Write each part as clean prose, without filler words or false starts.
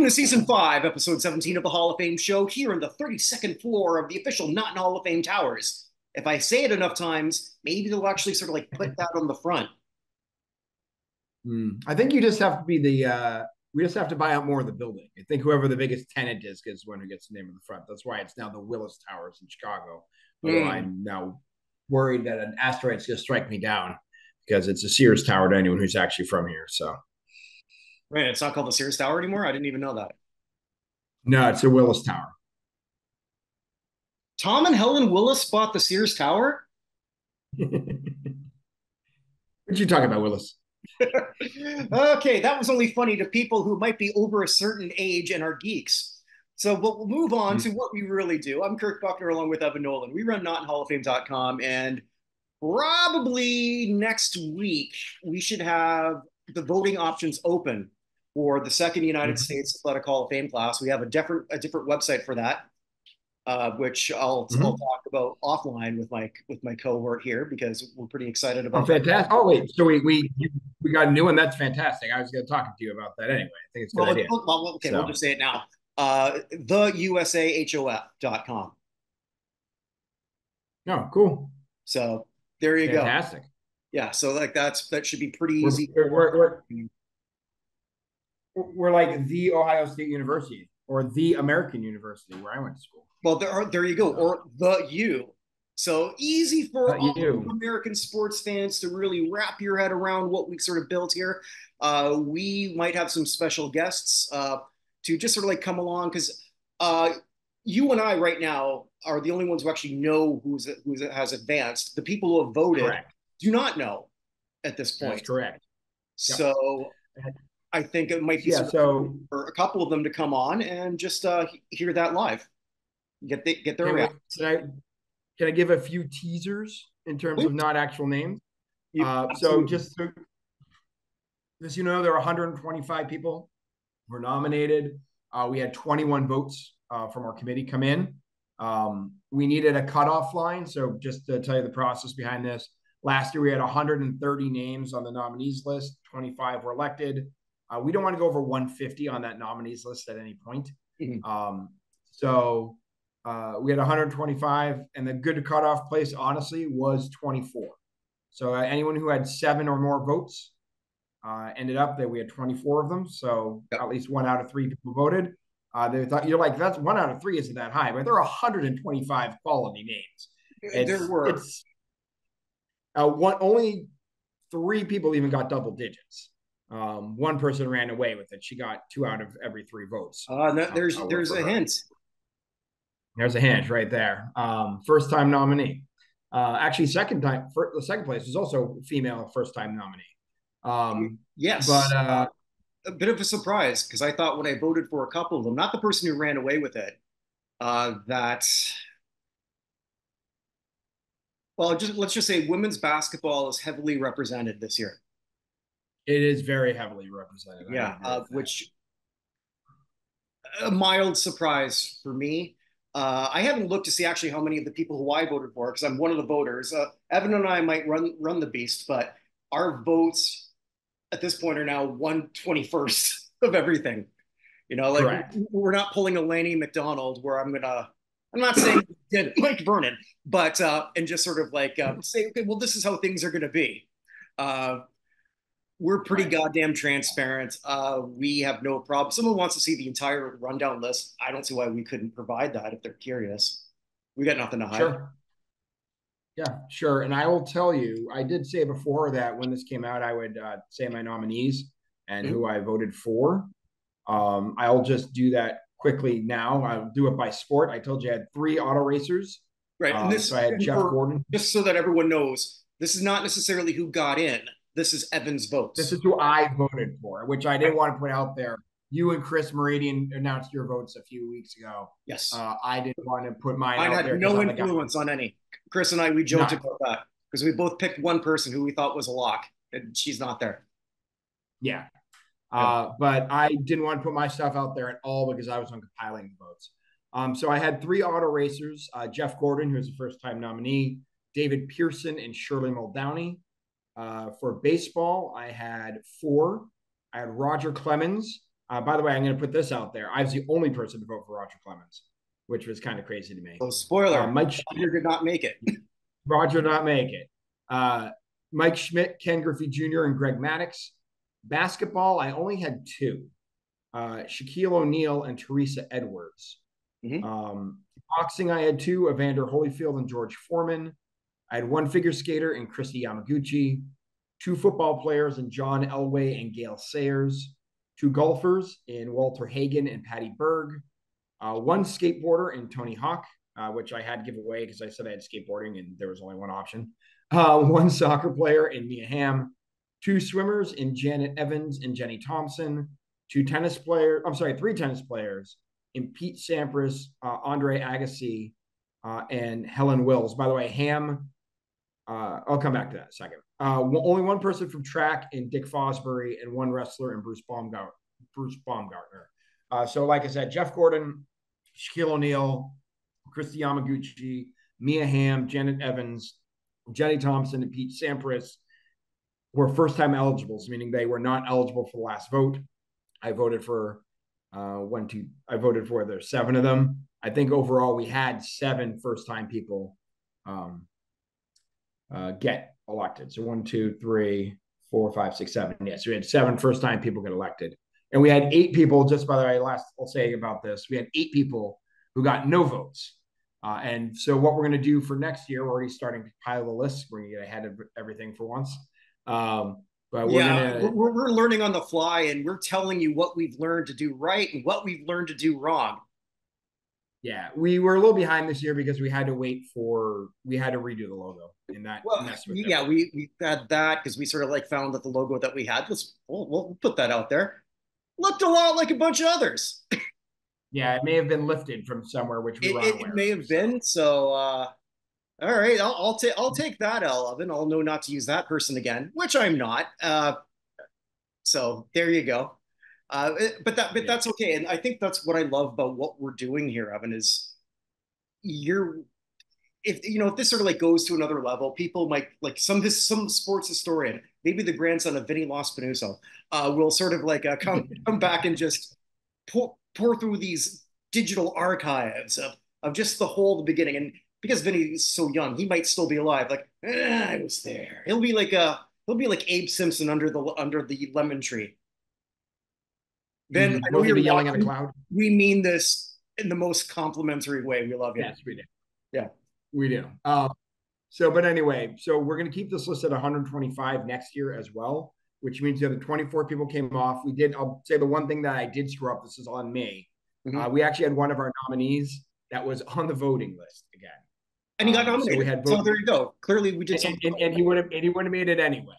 Welcome to Season 5, Episode 17 of the Hall of Fame show, here on the 32nd floor of the official Not in Hall of Fame towers. If I say it enough times, maybe they'll actually sort of like put that on the front. I think you just have to be we just have to buy out more of the building. I think whoever the biggest tenant is one who gets the name of the front. That's why it's now the Willis Towers in Chicago. Although I'm now worried that an asteroid's going to strike me down because it's a Sears Tower to anyone who's actually from here. So, Right, it's not called the Sears Tower anymore? I didn't even know that. no, it's a Willis Tower. Tom and Helen Willis bought the Sears Tower? What you talking about, Willis? Okay, that was only funny to people who might be over a certain age and are geeks. So we'll move on to what we really do. I'm Kirk Buchner along with Evan Nolan. We run notinhallofame.com, and probably next week we should have the voting options open for the second United States Athletic Hall of Fame class. We have a different website for that, which I'll talk about offline with my cohort here because we're pretty excited about. Oh, fantastic! Oh, wait, so we got a new one. That's fantastic. I was going to talk to you about that anyway. I think it's a good idea. Okay, we'll just say it now. TheUSAHOF.com. Oh, cool. So there you go. Fantastic. Yeah, so like that should be pretty easy. We're like the Ohio State University or the American University where I went to school. Well, there you go, or the U. So easy for all American sports fans to really wrap your head around what we sort of built here. We might have some special guests to just sort of like come along because you and I right now are the only ones who actually know who has advanced. The people who have voted do not know at this point. That's correct. So I think it might be for a couple of them to come on and just hear that live. Get their reaction. Can I give a few teasers in terms of not actual names? So just so as you know, there are 125 people who were nominated. We had 21 votes from our committee come in. We needed a cutoff line. So just to tell you the process behind this, last year we had 130 names on the nominees list. 25 were elected. We don't want to go over 150 on that nominees list at any point. So we had 125, and the good cutoff place, honestly, was 24. So anyone who had 7 or more votes ended up that we had 24 of them. So at least 1 out of 3 people voted. They thought, you're like, that's 1 out of 3 isn't that high, but there are 125 quality names. There were. Only 3 people even got double digits. One person ran away with it. She got 2 out of every 3 votes. There's a hint. There's a hint right there. First time nominee. Actually, the second place was also female first time nominee. Yes, but a bit of a surprise because I thought when I voted for a couple of them, not the person who ran away with it, let's just say women's basketball is heavily represented this year. It is very heavily represented. Yeah, which a mild surprise for me. I haven't looked to see actually how many of the people who I voted for, because I'm one of the voters. Evan and I might run the beast, but our votes at this point are now 1/21st of everything. You know, like we're not pulling a Laney McDonald where I'm not saying did Mike Vernon, but and just sort of like say, okay, well, this is how things are going to be. We're pretty goddamn transparent. We have no problem. Someone wants to see the entire rundown list. I don't see why we couldn't provide that if they're curious. We got nothing to hide. Sure. Yeah, sure. And I will tell you, I did say before that when this came out, I would say my nominees and who I voted for. I'll just do that quickly now. I'll do it by sport. I told you I had 3 auto racers. Right. And so I had Jeff Gordon. Just so that everyone knows, this is not necessarily who got in. This is Evan's votes. This is who I voted for, which I didn't want to put out there. You and Chris Meridian announced your votes a few weeks ago. Yes. I didn't want to put mine out there. I had no influence on any. Chris and I, we joked about that because we both picked one person who we thought was a lock, and she's not there. Yeah. But I didn't want to put my stuff out there at all because I was on compiling the votes. So I had 3 auto racers, Jeff Gordon, who's a first-time nominee, David Pearson, and Shirley Muldowney. For baseball, I had 4. I had Roger Clemens, By the way, I'm going to put this out there. I was the only person to vote for Roger Clemens, which was kind of crazy to me. So spoiler, Mike Roger did not make it. Roger did not make it. Mike Schmidt, Ken Griffey Jr., and Greg Maddox. Basketball, I only had two. Shaquille O'Neal and Teresa Edwards. Boxing, I had two, Evander Holyfield and George Foreman. I had one figure skater in Christy Yamaguchi, two football players in John Elway and Gail Sayers, two golfers in Walter Hagen and Patty Berg, one skateboarder in Tony Hawk, which I had to give away because I said I had skateboarding and there was only one option, one soccer player in Mia Hamm, two swimmers in Janet Evans and Jenny Thompson, three tennis players in Pete Sampras, Andre Agassi, and Helen Wills. By the way, Ham, I'll come back to that in a second. Only one person from track in Dick Fosbury and one wrestler in Bruce Baumgartner. So like I said, Jeff Gordon, Shaquille O'Neal, Christy Yamaguchi, Mia Hamm, Janet Evans, Jenny Thompson, and Pete Sampras were first-time eligibles, meaning they were not eligible for the last vote. I voted for there's 7 of them. I think overall we had 7 first-time people get elected. So 1, 2, 3, 4, 5, 6, 7. Yes, so we had 7 first-time people get elected. And we had 8 people, just by the way, I'll say about this, we had 8 people who got no votes. And so what we're going to do for next year, we're already starting to pile the list. We're going to get ahead of everything for once. But we're learning on the fly, and we're telling you what we've learned to do right and what we've learned to do wrong. Yeah, we were a little behind this year because we had to redo the logo, and that messed with it. We had that because we sort of like found that the logo that we had we'll put that out there. Looked a lot like a bunch of others. Yeah, it may have been lifted from somewhere, which it may have been. So, all right, I'll take that L, Evan. I'll know not to use that person again, which I'm not. So there you go. But that's okay, and I think that's what I love about what we're doing here, Evan. Is if this sort of like goes to another level, people might like some sports historian, maybe the grandson of Vinny Lospinoso, will sort of like come back and just pour through these digital archives of just the beginning. And because Vinny's so young, he might still be alive. Like, I was there. He'll be like Abe Simpson under the lemon tree. Then I know you're yelling at a cloud. We mean this in the most complimentary way. We love you. Yes, we do. Yeah, we do. But anyway, so we're going to keep this list at 125 next year as well, which means the other 24 people came off. I'll say the one thing that I did screw up, this is on me. We actually had one of our nominees that was on the voting list again. And he got nominated. So there you go. Clearly we did something. And he would have made it anyway.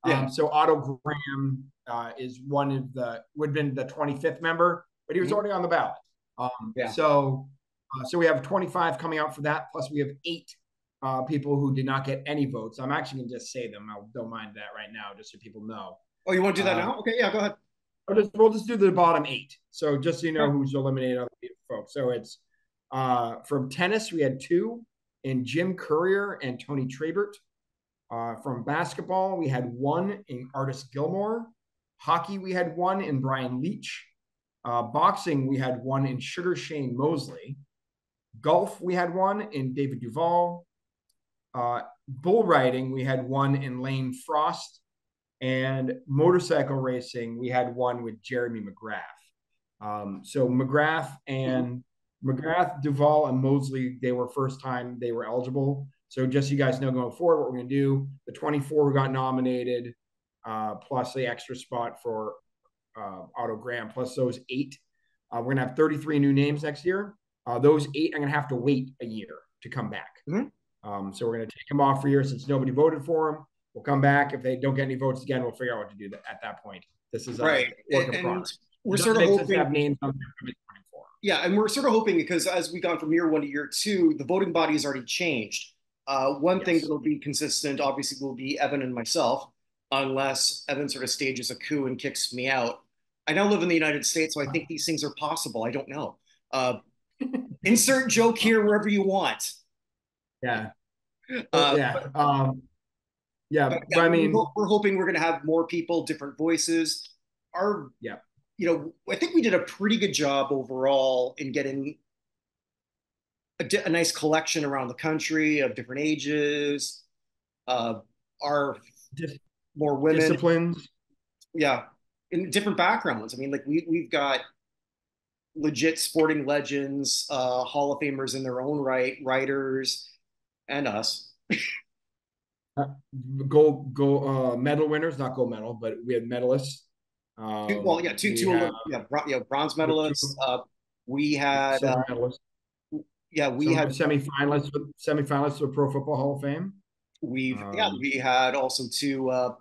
Yeah. So Otto Graham is would have been the 25th member, but he was already on the ballot. So we have 25 coming out for that. Plus we have 8 people who did not get any votes. I'm actually going to just say them. I don't mind that right now, just so people know. Oh, you want to do that now? Okay, yeah, go ahead. We'll just do the bottom 8. So just so you know who's eliminated other folks. So it's from tennis, we had 2 in Jim Courier and Tony Trabert. From basketball, we had 1 in Artis Gilmore. Hockey, we had 1 in Brian Leach. Boxing, we had 1 in Sugar Shane Mosley. Golf, we had 1 in David Duval. Bull riding, we had 1 in Lane Frost. And motorcycle racing, we had 1 with Jeremy McGrath. So McGrath, Duval, and Mosley, they were first time they were eligible. So just so you guys know going forward, what we're going to do, the 24 who got nominated, plus the extra spot for Otto Graham, plus those 8. We're going to have 33 new names next year. Those 8 are going to have to wait a year to come back. So we're going to take them off for a year since nobody voted for them. We'll come back. If they don't get any votes again, we'll figure out what to do at that point. This is right. Work in progress. We're sort of hoping have names on there. Yeah, and we're sort of hoping because as we've gone from year 1 to year 2, the voting body has already changed. One thing that will be consistent, obviously, will be Evan and myself, unless Evan sort of stages a coup and kicks me out. I now live in the United States, so I think these things are possible. I don't know. Insert joke here wherever you want. Yeah. But I mean, we're hoping we're going to have more people, different voices. I think we did a pretty good job overall in getting a nice collection around the country of different ages, our Dis- more women, disciplines. yeah, in different backgrounds. I mean, like we've got legit sporting legends, Hall of Famers in their own right, writers, and us. Uh, gold medal winners, not gold medal, but we had medalists. Well, yeah, We have yeah, bronze two medalists. We had, silver medalists, yeah, we some had, semifinalists for Pro Football Hall of Fame. yeah, Um, we had also two, uh,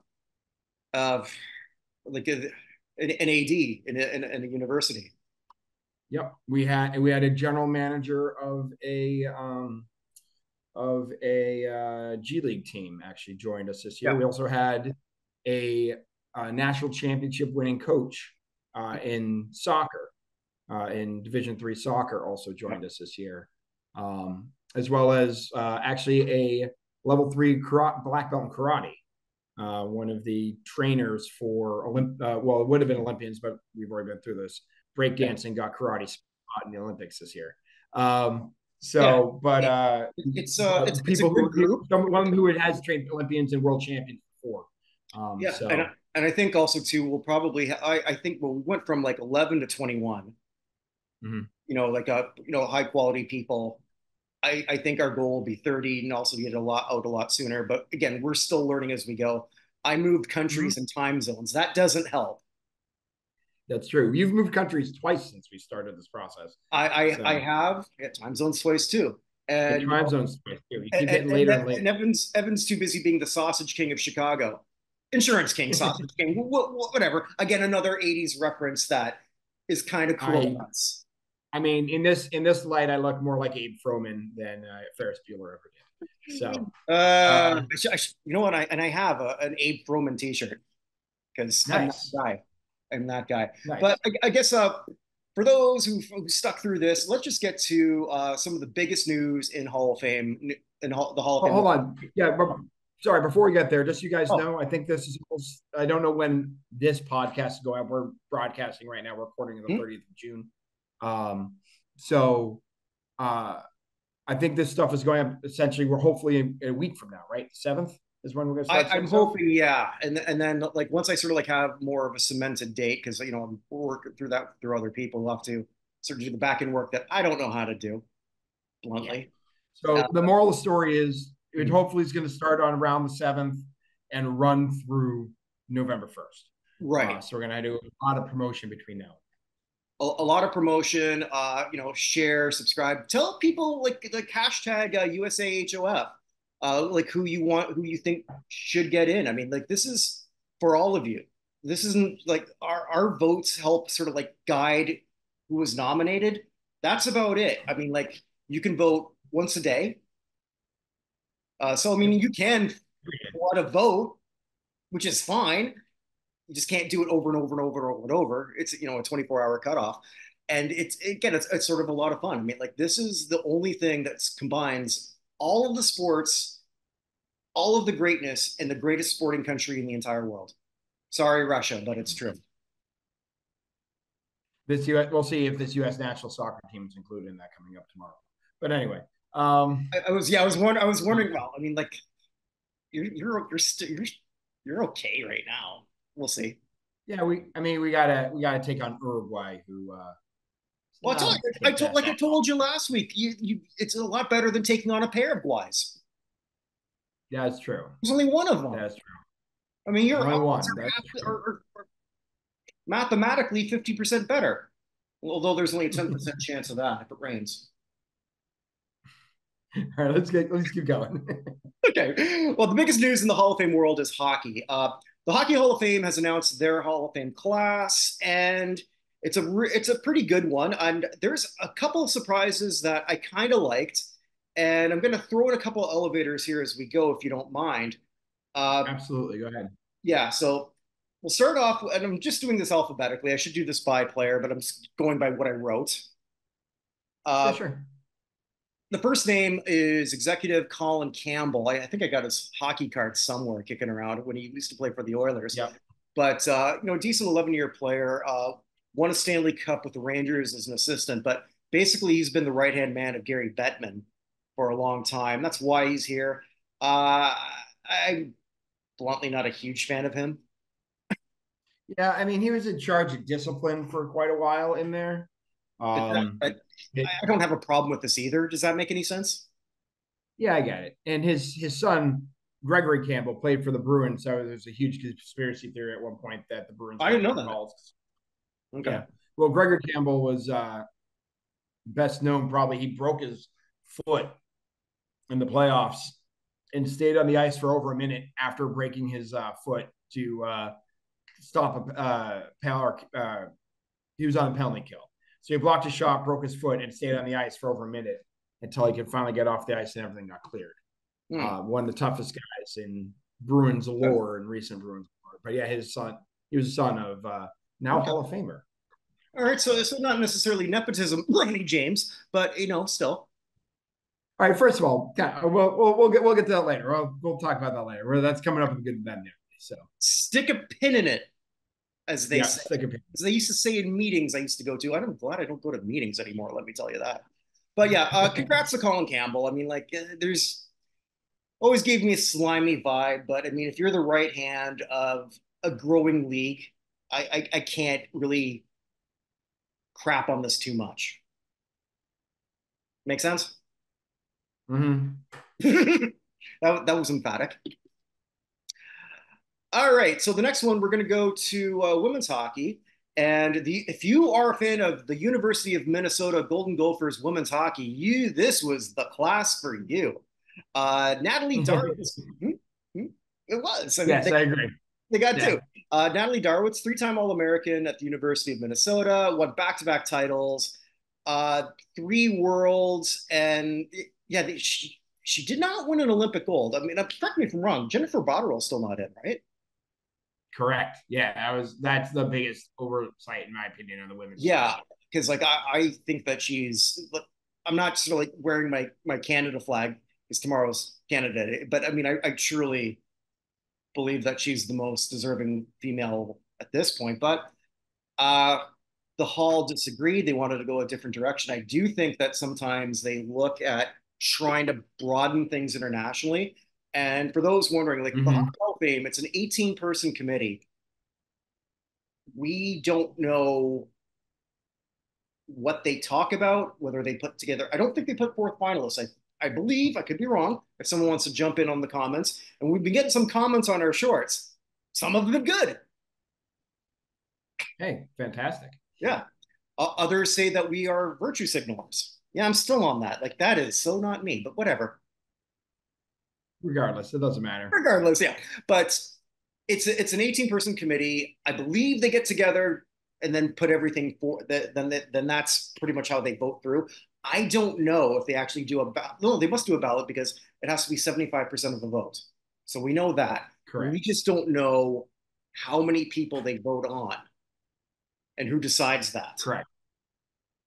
like an AD in a university. yep, we had a general manager of a G League team actually joined us this year. Yeah, We also had a national championship winning coach in soccer, in Division III soccer, also yeah, joined us this year, as well as actually a level 3 black belt in karate. One of the trainers for well, it would have been Olympians, but we've already been through this. yeah, Breakdancing got karate spot in the Olympics this year. yeah. So, but It's a people good group. someone who has trained Olympians and world champions before. Yeah, and So and I think also too we'll probably I think well, we went from like 11 to 21. mhm. Like high quality people. I think our goal will be 30 and also get a lot out a lot sooner. But again, we're still learning as we go. I moved Mhm. countries and time zones. That doesn't help. That's true. You've moved countries twice since we started this process. I So have time zones twice too. the And time zones twice too. You keep and, getting and, later and later. and Evan's too busy being the sausage king of Chicago. Insurance king, sausage king, whatever. Again, another 80s reference that is kind of cool. I I mean, in this light, I look more like Abe Froman than Ferris Bueller ever did. So You know what? I have an Abe Froman T-shirt because I'm that nice, guy. I'm that guy. But nice. I guess for those who stuck through this, let's just get to some of the biggest news in Hall of Fame the Hall of Fame. Hold on, yeah, but sorry. Before we get there, just so you guys Oh, know, I think this is. I don't know when this podcast is going up. We're broadcasting right now. We're recording on the hmm? 30th of June. So I think this stuff is going up. Essentially, we're hopefully in a week from now, right? 7th is when we're going to start I'm saying stuff. hoping, yeah, and then like once I sort of like have more of a cemented date because I'm working through that through other people. We'll have to sort of do the back end work that I don't know how to do Yeah. bluntly. Uh, So the moral of the story is it hopefully is going to start on around the 7th and run through November 1st. right. So we're going to do a lot of promotion between now. A lot of promotion, share, subscribe, tell people like hashtag USAHOF, like who you think should get in. I mean, like this is for all of you. This isn't like our votes help sort of like guide who was nominated. That's about it. I mean, like you can vote once a day. So I mean, Yep. you can want to vote, which is fine. You just can't do it over and over and over and over and over. It's a 24-hour cutoff, and it's sort of a lot of fun. I mean, like this is the only thing that combines all of the sports, all of the greatness, in the greatest sporting country in the entire world. Sorry, Russia, but it's true. We'll see if this U.S. national soccer team is included in that coming up tomorrow. But anyway, I was wondering. Well, I mean, like you're okay right now. We'll see. yeah, we gotta take on Uruguay, who Well, not I take told that like I that off. told you last week. It's a lot better than taking on a pair of Guys. That's true. There's only one of them. That's true. I mean, There's your only odds one. That's true. are mathematically 50% better. Although there's only a 10% chance of that if it rains. All right, let's keep going. Okay. Well, the biggest news in the Hall of Fame world is hockey. The Hockey Hall of Fame has announced their Hall of Fame class, and it's a pretty good one. And there's a couple of surprises that I kind of liked, and I'm going to throw in a couple of elevators here as we go, if you don't mind. Uh, Absolutely, go ahead. yeah. So we'll start off, and I'm just doing this alphabetically. I should do this by player, but I'm going by what I wrote. Yeah, Uh, sure. the first name is executive Colin Campbell. I think I got his hockey card somewhere kicking around when he used to play for the Oilers. Yep. But decent 11-year player. won a Stanley Cup with the Rangers as an assistant, but basically he's been the right-hand man of Gary Bettman for a long time. That's why he's here. I'm bluntly not a huge fan of him. Yeah, I mean, he was in charge of discipline for quite a while in there. I don't have a problem with this either. Does that make any sense? Yeah, I get it. And his son Gregory Campbell played for the Bruins, so there's a huge conspiracy theory at one point that the Bruins I didn't know that. calls. Okay. Yeah. Well, Gregory Campbell was best known probably he broke his foot in the playoffs and stayed on the ice for over a minute after breaking his foot to stop a power. He was on a penalty kill. So he blocked a shot, broke his foot, and stayed on the ice for over a minute until he could finally get off the ice and everything got cleared. One of the toughest guys in Bruins lore and recent Bruins lore. But yeah, his son, he was a son of now Hall of Famer. All right, so not necessarily nepotism, Lenny James, but still. All right, first of all, we'll get to that later. We'll talk about that later. That's coming up with a good event now. So stick a pin in it, as they say. Stick a pin. As they used to say in meetings I used to go to. I'm glad I don't go to meetings anymore. Let me tell you that. But yeah, congrats to Colin Campbell. I mean, there's always gave me a slimy vibe, but I mean, if you're the right hand of a growing league, I can't really crap on this too much. Make sense? Mm-hmm. that was emphatic. All right, so the next one we're going to go to women's hockey, and if you are a fan of the University of Minnesota Golden Gophers women's hockey, this was the class for you. Natalie Darwitz. It was. I mean, yes, I agree. They got two. Natalie Darwitz, three-time All-American at the University of Minnesota, won back-to-back titles, 3 worlds, and yeah, she did not win an Olympic gold. I mean, correct me if I'm wrong. Jennifer Botterill's still not in, right? Correct. Yeah, that's the biggest oversight in my opinion on the women's. Yeah, because I think that I'm not just wearing my Canada flag because tomorrow's Canada Day, but I mean I truly believe that she's the most deserving female at this point. But the Hall disagreed. They wanted to go a different direction. I do think that sometimes they look at trying to broaden things internationally. And for those wondering, the Hall of Fame, it's an 18-person committee. We don't know what they talk about, whether they put together. I don't think they put forth finalists. I believe, I could be wrong, if someone wants to jump in on the comments. And we've been getting some comments on our shorts. Some of them good. Hey, fantastic. Yeah. Others say that we are virtue signalers. Yeah, I'm still on that. That is so not me, but whatever. Regardless, it doesn't matter. Regardless, yeah. But it's an 18-person committee. I believe they get together and then put everything then that's pretty much how they vote through. I don't know if they actually do a ballot. No, they must do a ballot because it has to be 75% of the vote. So we know that. Correct. We just don't know how many people they vote on and who decides that. Correct.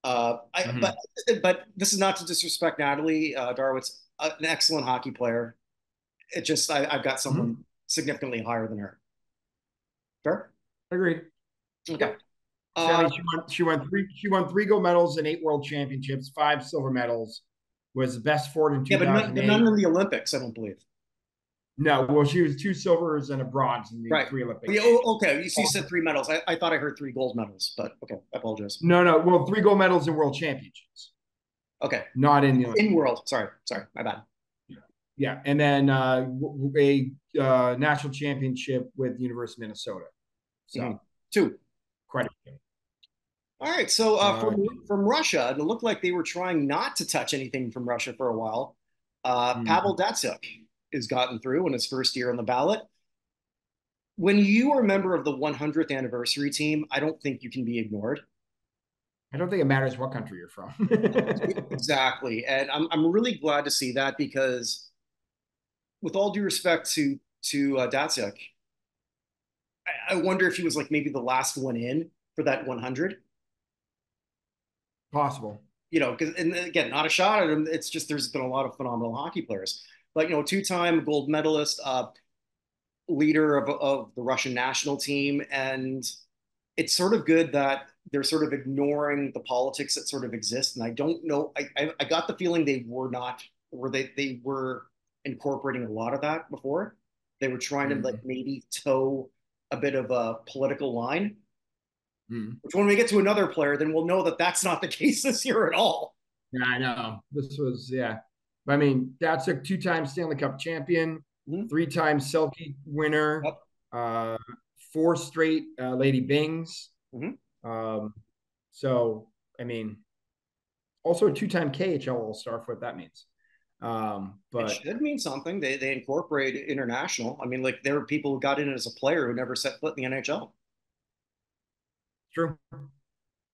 But this is not to disrespect Natalie Darwitz, an excellent hockey player. It just I've got someone significantly higher than her. Fair? Agreed. Okay. She won 3 gold medals and 8 world championships, 5 silver medals. Was the best forward in 2008. But none in the Olympics, I don't believe. No, well, she was 2 silvers and a bronze in the 3 Olympics. Yeah, okay, you said 3 medals. I thought I heard 3 gold medals, but okay, I apologize. No, well, 3 gold medals in world championships. Okay. Not in the Olympics. In world. Sorry, my bad. Yeah, and then a national championship with the University of Minnesota. So 2. Quite a few. All right, so from Russia, it looked like they were trying not to touch anything from Russia for a while. Pavel Datsyuk has gotten through in his first year on the ballot. When you are a member of the 100th anniversary team, I don't think you can be ignored. I don't think it matters what country you're from. Exactly, and I'm really glad to see that because, with all due respect to Datsyuk, I wonder if he was maybe the last one in for that 100. Possible. Because, and again, not a shot at him. It's just there's been a lot of phenomenal hockey players. But 2-time gold medalist, leader of the Russian national team, and it's sort of good that they're sort of ignoring the politics that sort of exist. And I don't know. I got the feeling they were not, or they were incorporating a lot of that before. They were trying to like Mm-hmm. maybe toe a bit of a political line. Mm-hmm. Which when we get to another player, then we'll know that that's not the case this year at all. Yeah, I know. This was, yeah. I mean, that's a two-time Stanley Cup champion, Mm-hmm. three-time Selke winner, Yep. uh, four straight Lady Bings. Mm-hmm. Um, so, I mean, also a two-time KHL All-Star for what that means. It But should mean something. They incorporate international. I mean, like there were people who got in as a player who never set foot in the NHL. true.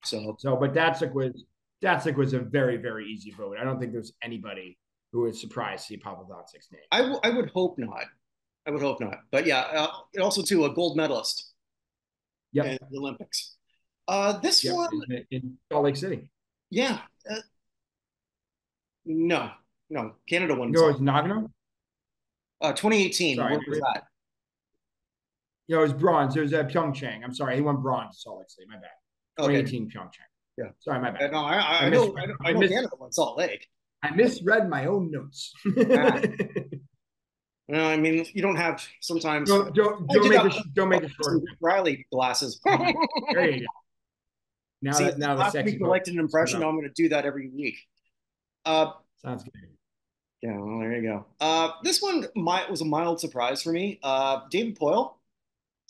So So, but Datsuk was a very, very easy vote. I don't think there's anybody who was surprised to see Pavel Datsuk's name. I would hope not. I would hope not. But yeah, also too a gold medalist in Yep. the Olympics. This Yep. one, In Salt Lake City. yeah, no, no, Canada won No, salt. it's Nagano. 2018. Sorry. Where was that? It was bronze. It was at Pyeongchang. I'm sorry. He won bronze Salt Lake City. My bad. Okay, 2018 Pyeongchang. yeah. Sorry, my bad. No, I I mis know, I know Canada won Salt Lake. I misread my own notes. Ah, no, I mean you don't have sometimes. I Don't did make that a don't make a short. Riley glasses. There you go. See, Now the last sexy week I part liked an is coming impression. up. I'm going to do that every week. Uh, Sounds good. yeah, well, there you go. This one was a mild surprise for me. David Poyle,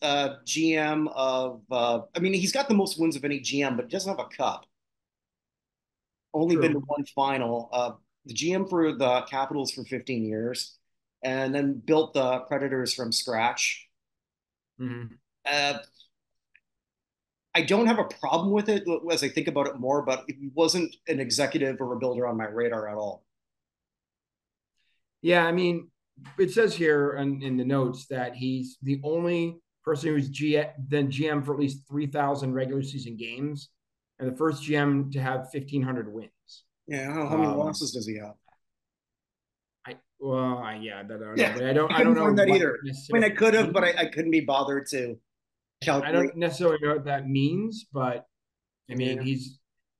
GM of, I mean, he's got the most wins of any GM, but he doesn't have a cup. Only been to True. one final. The GM for the Capitals for 15 years, and then built the Predators from scratch. Mm-hmm. Uh, I don't have a problem with it as I think about it more, but he wasn't an executive or a builder on my radar at all. Yeah, I mean, it says here in the notes that he's the only person who's been GM for at least 3,000 regular season games, and the first GM to have 1,500 wins. Yeah, how many Um, losses does he have? Yeah, I don't know, Yeah, but I I don't couldn't know find that what either. I mean, necessarily I could have, but means. I couldn't be bothered to I calculate. don't necessarily know what that means, but I mean, Yeah,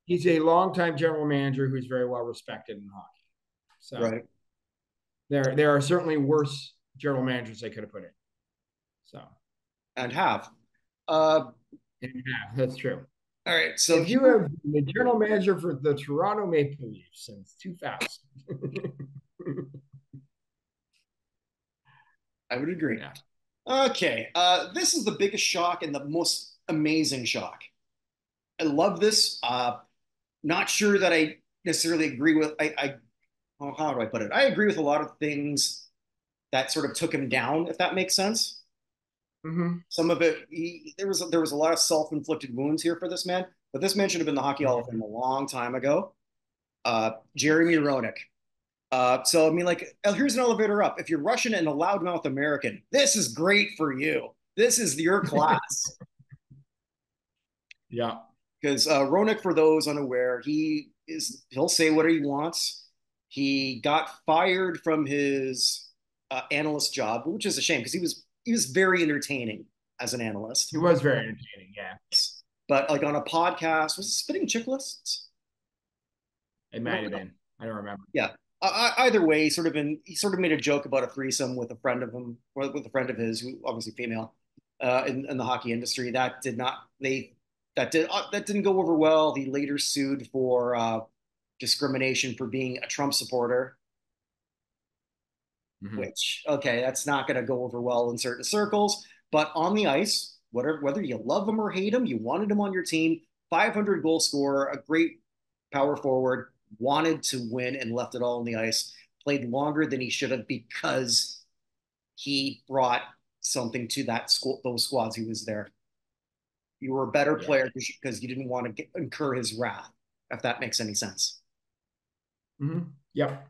he's a longtime general manager who's very well respected in hockey. So right. there are certainly worse general managers they could have put in. So And have. Uh, yeah, that's true. all right. So If you here, have been the general manager for the Toronto Maple Leafs since 2000, I would agree. yeah. Okay. This is the biggest shock and the most amazing shock. I love this. Not sure that I necessarily agree with. Well, how do I put it? I agree with a lot of things that sort of took him down, if that makes sense. Mm-hmm. Some of it, there was a lot of self-inflicted wounds here for this man, but this man should have been the Hockey Hall of Fame a long time ago. Jeremy Roenick. So I mean, like, here's an elevator up. If you're Russian and a loudmouth American, this is great for you. This is your class. Yeah. Because Roenick, for those unaware, he'll say what he wants. He got fired from his analyst job, which is a shame because he was very entertaining as an analyst. He was very entertaining. Yeah. But like on a podcast, was it Spitting Chicklets? It might have been. I don't remember. Yeah. Either way, he sort of made a joke about a threesome with a friend of him, or with a friend of his, who obviously female, in the hockey industry. That didn't go over well. He later sued for discrimination for being a Trump supporter, Mm-hmm. which okay, that's not going to go over well in certain circles. But on the ice, whether you love him or hate him, you wanted him on your team. 500 goal scorer, a great power forward, wanted to win and left it all on the ice. Played longer than he should have because he brought something to those squads he was there. You were a better Yeah. player because you didn't want to incur his wrath, if that makes any sense. Mm-hmm. Yep.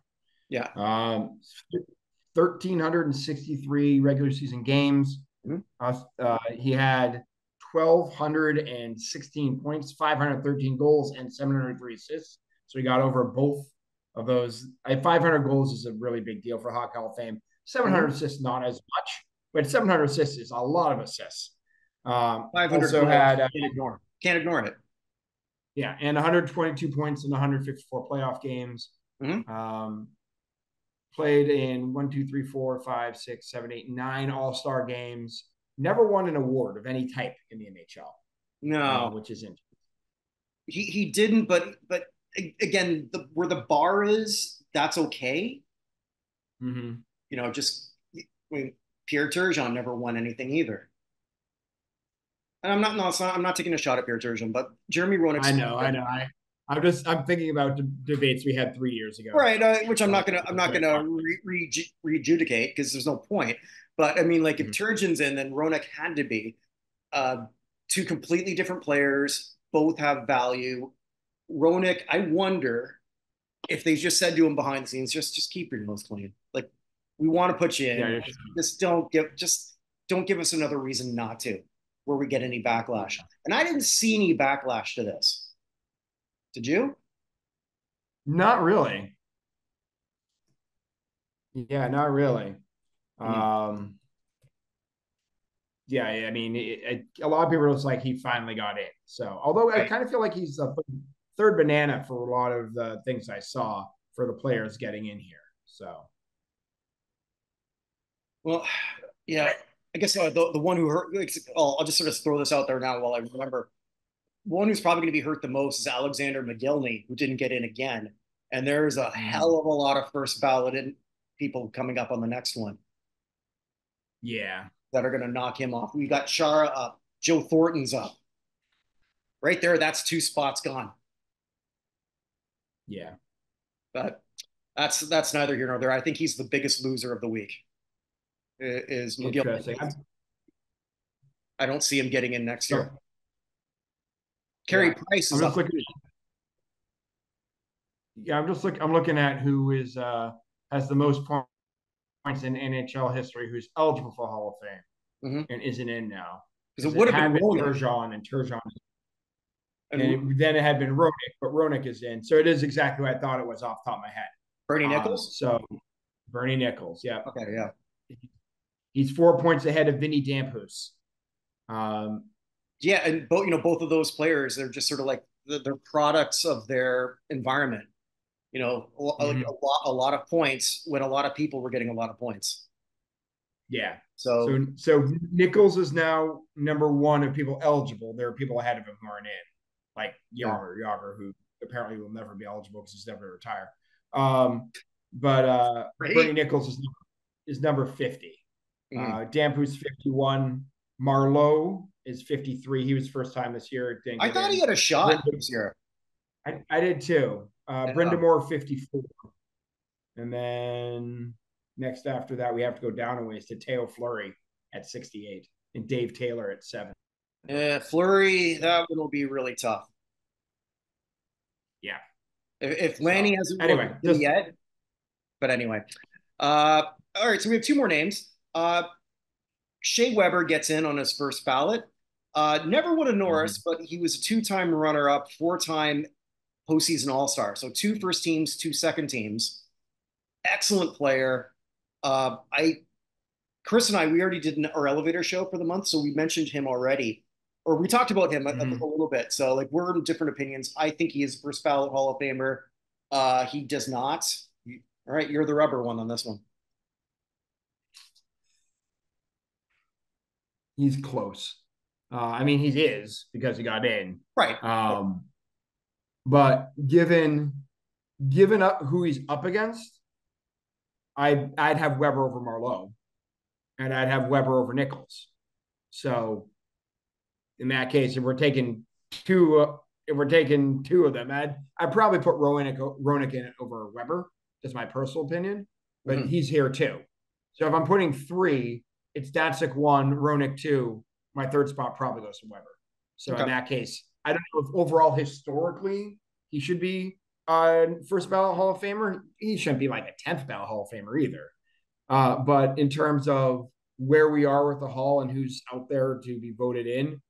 Yeah. 1,363 regular season games. Mm-hmm. He had 1,216 points, 513 goals, and 703 assists. So he got over both of those. 500 goals is a really big deal for Hockey Hall of Fame. 700 Mm-hmm. assists, not as much, but 700 assists is a lot of assists. 500 Also goals. had Can't ignore it. yeah, and 122 points in 154 playoff games. Mm-hmm. Played in 1, 2, 3, 4, 5, 6, 7, 8, 9 All-Star games. Never won an award of any type in the NHL, No, which is interesting. he didn't. But again, where the bar is, that's okay. Mm-hmm. Just I mean, Pierre Turgeon never won anything either. And I'm not, no, it's not, I'm not taking a shot at Pierre Turgeon, but Jeremy I Roenick's know. I'm thinking about debates we had 3 years ago. right, which I'm not gonna rejudicate because there's no point. But I mean, like if Mhm. Turgeon's in, then Roenick had to be. Uh, Two completely different players, both have value. Roenick, I wonder if they just said to him behind the scenes, just keep your nose clean. Like we want to put you in. Yeah, Just don't give us another reason not to, where we get any backlash. And I didn't see any backlash to this. Did you? not really. Yeah, not really. Mm-hmm. Um, yeah, I mean, a lot of people are just like he finally got in. So, although I Right. kind of feel like he's a third banana for a lot of the things I saw for the players getting in here. So, Well, yeah. I guess the one who hurt. I'll just sort of throw this out there now while I remember. One who's probably going to be hurt the most is Alexander McGillney, who didn't get in again. And there's a hell of a lot of first ballot people coming up on the next one yeah, that are going to knock him off. We got Chara up, Joe Thornton's up. Right there, that's two spots gone. yeah, But that's neither here nor there. I think he's the biggest loser of the week. Is interesting. McGillney? I don't see him getting in next year. So, Carey yeah, Price I'm is just up. looking. Yeah, I'm looking at who is has the most points in NHL history, who's eligible for Hall of Fame Mm-hmm. and isn't in now. Because Because it it would have been had been Nolan Turgeon and Turgeon, and then it had been Roenick, but Roenick is in. So it is exactly what I thought it was off the top of my head. Bernie Nichols. So Bernie Nichols, yeah, Okay, yeah. he's 4 points ahead of Vinny Dampus. Yeah, and both of those players, they're just sort of like they're products of their environment. Mm-hmm. A lot of points when a lot of people were getting a lot of points. Yeah. So So Nichols is now number one of people eligible. There are people ahead of him who aren't in, like yeah, Yager, who apparently will never be eligible because he's never retire. But Bernie right. Nichols is number 50. Mm-hmm. Dampu's 51. Marlowe is 53. He was first time this year. Didn't I get thought he in. had a shot Brenda, this year. I did too. Brenda Yeah. Moore 54. And then next after that, we have to go down a ways to Teo Fleury at 68 and Dave Taylor at 7. Flurry, that one will be really tough. Yeah. If So Lanny hasn't looked anyway, at him just yet, but anyway. Uh, all right, so we have two more names. Shea Weber gets in on his first ballot. Never won a Norris, but he was a two-time runner-up, four-time postseason All-Star. So two first teams, two second teams. Excellent player. I Chris and I, we already did our elevator show for the month, so we mentioned him already, or we talked about him a little bit. So like we're in different opinions. I think he is first ballot Hall of Famer. He does not. All right, you're the rubber one on this one. he's close. I mean, he is because he got in. Right. But given up who he's up against, I'd have Weber over Marlowe, and I'd have Weber over Nichols. So in that case, if we're taking two of them, I'd probably put Roenick in over Weber. That's my personal opinion, but he's here too. So if I'm putting three, it's Datsuk 1, Roenick 2. My third spot probably goes to Weber. So in that case, I don't know if overall historically he should be first ballot Hall of Famer. He shouldn't be like a 10th ballot Hall of Famer either. But in terms of where we are with the Hall and who's out there to be voted in,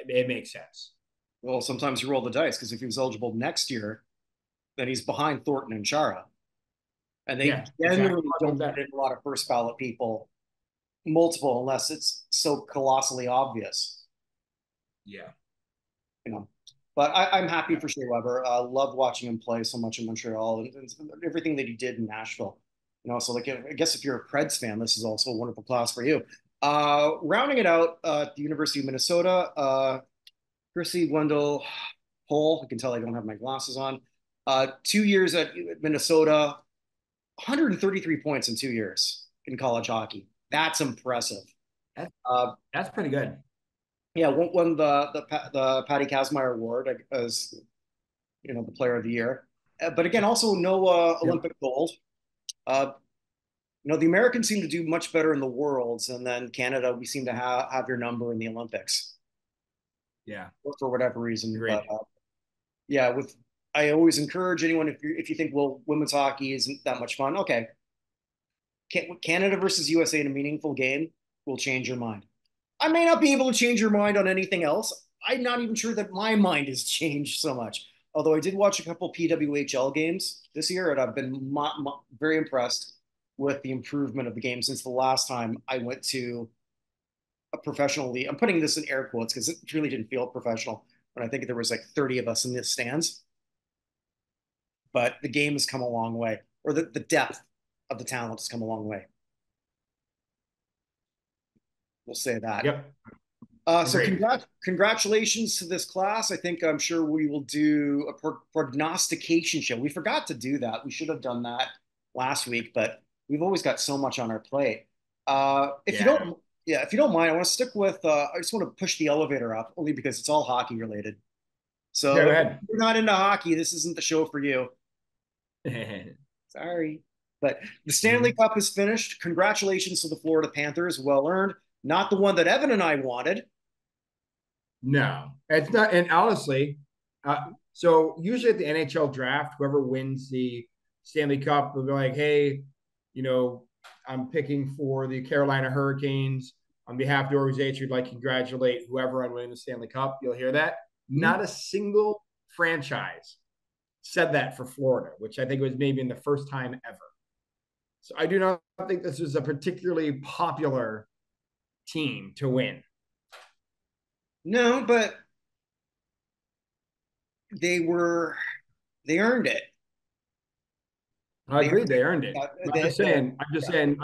it makes sense. Well, sometimes you roll the dice because if he was eligible next year, then he's behind Thornton and Chara. And they Yeah, generally exactly. don't get a lot of first ballot people multiple unless it's so colossally obvious. Yeah. You know. But I'm happy Yeah. for Shea Weber. I loved watching him play so much in Montreal and everything that he did in Nashville. So like I guess if you're a Preds fan, this is also a wonderful class for you. Rounding it out at the University of Minnesota, Chrissy Wendell Cole. You can tell I don't have my glasses on. 2 years at Minnesota, 133 points in 2 years in college hockey. That's impressive. That's, Uh, that's pretty good. yeah, won the Patty Kazmaier Award as the Player of the Year. But again, also no Yep. Olympic gold. Uh, the Americans seem to do much better in the Worlds, and then Canada, we seem to have your number in the Olympics Yeah. for whatever reason. Agreed. But yeah, I always encourage anyone if you think well women's hockey isn't that much fun, okay, Canada versus USA in a meaningful game will change your mind. I may not be able to change your mind on anything else. I'm not even sure that my mind has changed so much. Although I did watch a couple PWHL games this year, and I've been very impressed with the improvement of the game since the last time I went to a professional league. I'm putting this in air quotes because it really didn't feel professional when I think there was like 30 of us in the stands. But the game has come a long way, or the depth of the talent has come a long way. We'll say that. Yep. So Agreed. congratulations to this class. I'm sure we will do a prognostication show. We forgot to do that. We should have done that last week, but we've always got so much on our plate. If you Yeah. don't, yeah, if you don't mind, I want to stick with. I just want to push the elevator up, only because it's all hockey related. Yeah, So go if ahead. you're not into hockey, this isn't the show for you. Sorry, but the Stanley Mhm. Cup is finished. Congratulations to the Florida Panthers. Well earned. Not the one that Evan and I wanted. No, it's not. And honestly, so usually at the NHL draft, whoever wins the Stanley Cup will be like, hey, you know, I'm picking for the Carolina Hurricanes on behalf of the organization. We'd like to congratulate whoever on winning the Stanley Cup. You'll hear that. Hmm? Not a single franchise said that for Florida, which I think was maybe in the first time ever. So I do not think this was a particularly popular team to win. No, but they were they earned it. I They agree, earned they earned it. it. But I'm just saying,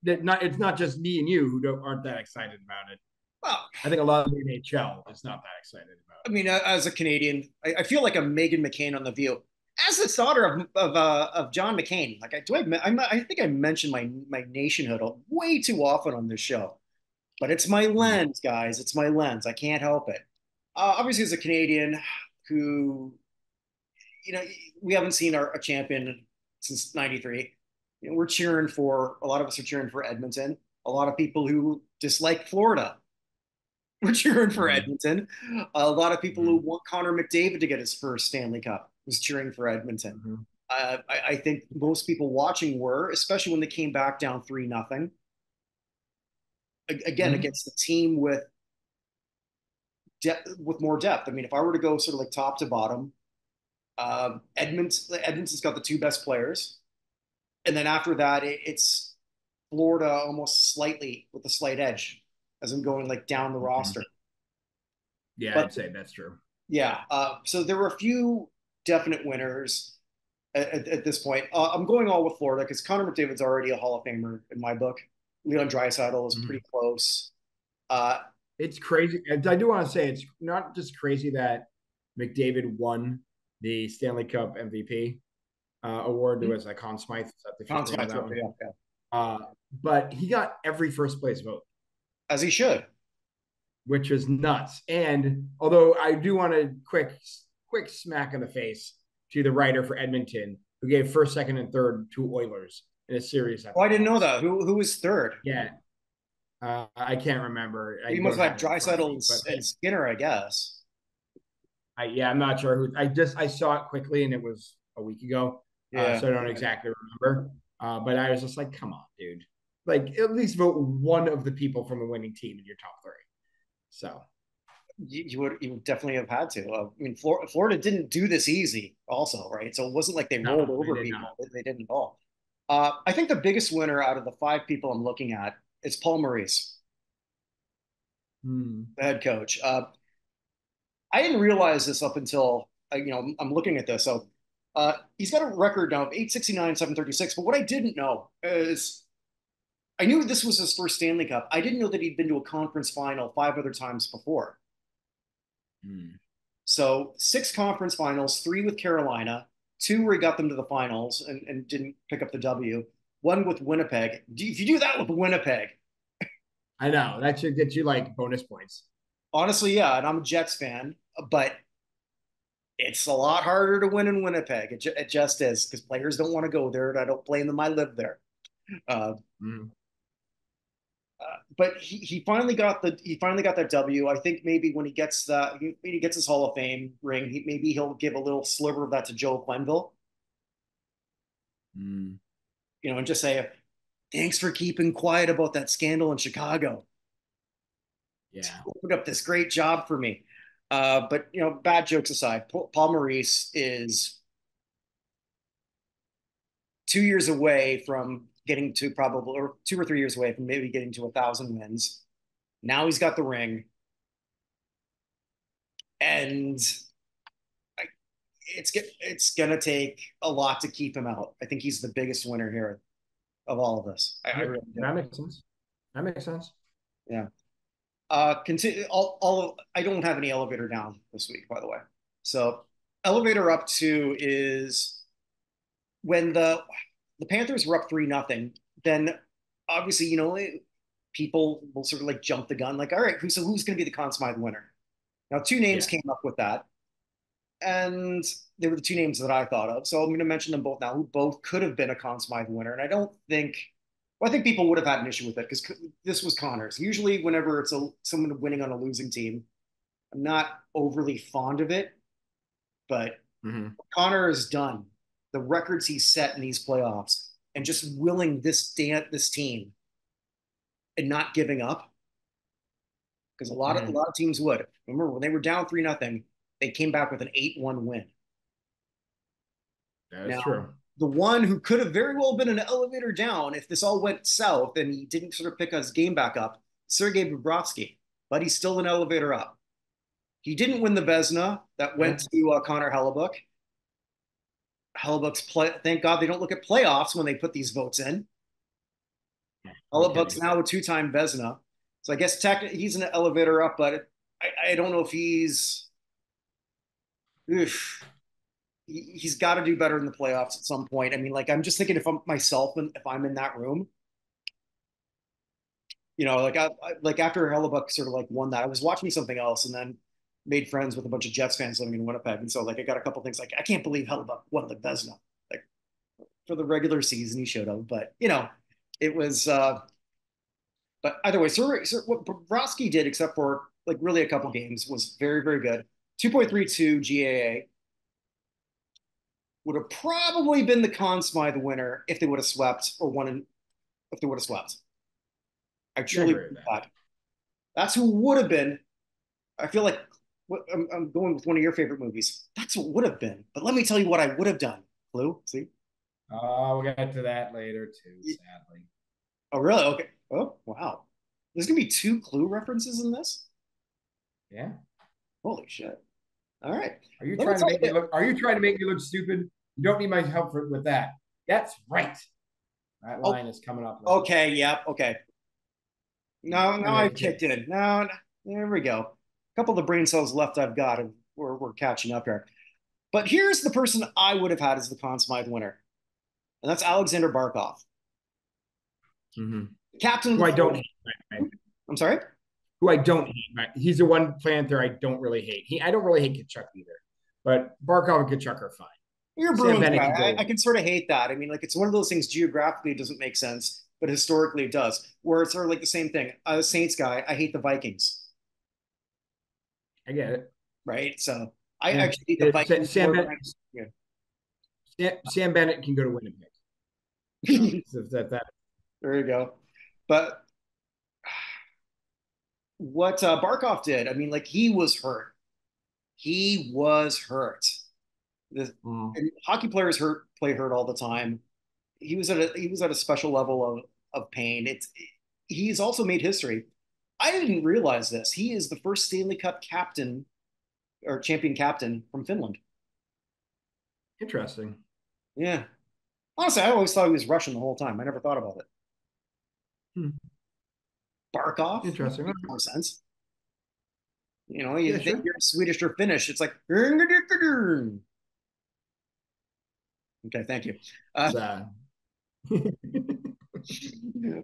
it's not just me and you who aren't that excited about it. Well, I think a lot of the NHL is not that excited about I mean, as a Canadian, I feel like I'm Megan McCain on The View. As the daughter of John McCain, like I think I mentioned my nationhood way too often on this show, but it's my it. lens, guys. It's my lens. I can't help it. Obviously, as a Canadian who you know, we haven't seen a champion since '93. We're cheering for a lot of us are cheering for Edmonton. A lot of people who dislike Florida were cheering for Mm-hmm. Edmonton. A lot of people who Mm-hmm. want Connor McDavid to get his first Stanley Cup was cheering for Edmonton. Mm-hmm. I think most people watching were, especially when they came back down 3-0. Again, Mm-hmm. against the team with more depth. I mean, if I were to go sort of like top to bottom, Edmonton's got the two best players, and then after that, it's Florida almost slightly with a slight edge, as I'm going like down the Mm-hmm. roster. Yeah, But I'd say that's true. yeah, so there were a few definite winners at this point. I'm going all with Florida because Connor McDavid's already a Hall of Famer in my book. Leon Draisaitl is Mm-hmm. pretty close. Uh, It's crazy. I do want to say it's not just crazy that McDavid won the Stanley Cup MVP award. There was like Conn Smythe. Is that the Conn official name of Smythe, that one? yeah, yeah, Uh, but he got every first place vote, as he should. which is nuts. And although I do want a quick smack in the face to the writer for Edmonton who gave first, second, and third to Oilers in a series that Oh, I they didn't know lost. that. Who was third? Yeah, I can't remember. I You must don't have have had it in front of Draisaitl me, but and Skinner, I guess. yeah, I'm not sure who. I saw it quickly and it was a week ago, Yeah. so I don't exactly remember. But I was just like, come on, dude. Like, at least vote one of the people from the winning team in your top three. So You would definitely have had to. I mean, Florida didn't do this easy, also, right? So it wasn't like they rolled no, they over did not. people. They didn't at all. I think the biggest winner out of the five people I'm looking at It's Paul Maurice, Hmm. the head coach. I didn't realize this up until I'm looking at this. So he's got a record now of 869, 736. But what I didn't know is I knew this was his first Stanley Cup. I didn't know that he'd been to a conference final 5 other times before. Hmm. So 6 conference finals, 3 with Carolina, 2 where he got them to the finals and didn't pick up the W, 1 with Winnipeg. If you do that with Winnipeg, I know that should get you like bonus points. honestly, yeah, and I'm a Jets fan, but it's a lot harder to win in Winnipeg. It just is because players don't want to go there, and I don't blame them. I live there. Uh, Hmm. but he finally got that W. I think maybe when he gets his Hall of Fame ring, maybe he'll give a little sliver of that to Joe Quenneville, Hmm. and just say thanks for keeping quiet about that scandal in Chicago. Yeah. Put up this great job for me. But bad jokes aside, Paul Maurice is 2 years away from getting to probably, or 2 or 3 years away from maybe getting to 1,000 wins. Now he's got the ring, and it's gonna take a lot to keep him out. I think he's the biggest winner here of all of this. I Yeah, really do. that makes sense. That makes sense. Yeah. Continue. I don't have any elevator down this week, by the way. So elevator up to is when the Panthers were up 3-0. Then obviously, people will sort of like jump the gun, like, all right, who's going to be the Conn Smythe winner? Now, 2 names Yeah. came up with that, and they were the 2 names that I thought of. So I'm going to mention them both now, who both could have been a Conn Smythe winner. And I don't think, well, I think people would have had an issue with it because this was Connor's. Usually, whenever it's someone winning on a losing team, I'm not overly fond of it, but Hmm. Connor has done, the records he's set in these playoffs, and just willing this team and not giving up because a Hmm. lot of teams would. Remember when they were down 3-0, they came back with an 8-1 win. That is Now, true. the one who could have very well been an elevator down if this all went south and he didn't sort of pick his game back up, Sergei Bobrovsky, but he's still an elevator up. He didn't win the Vesna that Yeah. went to Connor Hellebuck. Hellebuck's play. Thank God they don't look at playoffs when they put these votes in. No Hellebuck's kidding. now a 2-time Vesna, so I guess technically he's an elevator up, but I don't know if oof, he's got to do better in the playoffs at some point. I mean, like I'm just thinking if I'm myself and if I'm in that room, like after Hellebuck sort of like won that, I was watching something else and then made friends with a bunch of Jets fans living in Winnipeg, and so like I got a couple things like I can't believe Hellebuck won the Vesna. Like for the regular season, he should have, but it was. But either way, what Bobrovsky did, except for like really a couple games, was very, very good. 2.32 GAA would have probably been the Conn Smythe winner if they would have swept or won. If they would have swept, I Yeah, I truly agree with believe that. that. That's who would have been. I feel like I'm going with one of your favorite movies. That's what would have been. But let me tell you what I would have done. Clue? See? Oh, we'll get to that later too, sadly. Oh, really? Okay. Oh, wow. There's gonna be 2 Clue references in this. Yeah. Holy shit! All right. Are you Let me trying to tell make me you. look? Are you trying to make me look stupid? You don't need my help with that. That's right. That Oh, line is coming up later. okay. Yep. Yeah, okay. Now And I've then kicked in. Now, there we go. A couple of the brain cells left I've got, and we're catching up here. But here's the person I would have had as the Conn Smythe winner, and that's Alexander Barkov, mm-hmm. captain of Who the I don't Florida. hate, right? I'm sorry. Who I don't hate, right? He's the one Panther I don't really hate. I don't really hate Kachuk either, but Barkov and Kachuk are fine. You're a Sam Bruins Bennett guy. can I go. can sort of hate that. I mean, like it's one of those things geographically it doesn't make sense, but historically it does. Where it's sort of like the same thing. I'm a Saints guy. I hate the Vikings, I get it. right? So I Yeah. actually hate the Vikings Sam more than Bennett. yeah. Sam Bennett can go to Winnipeg. So that. There you go. But what Barkov did, I mean, like he was hurt. He was hurt. Mm. And hockey players play hurt all the time. He was at a special level of pain. he's also made history. I didn't realize this. He is the first Stanley Cup captain or champion captain from Finland. Interesting. Yeah. Honestly, I always thought he was Russian the whole time. I never thought about it. Hmm. Barkov Interesting. makes more sense. You Yeah, think sure. you're Swedish or Finnish, it's like, okay, thank you. Uh,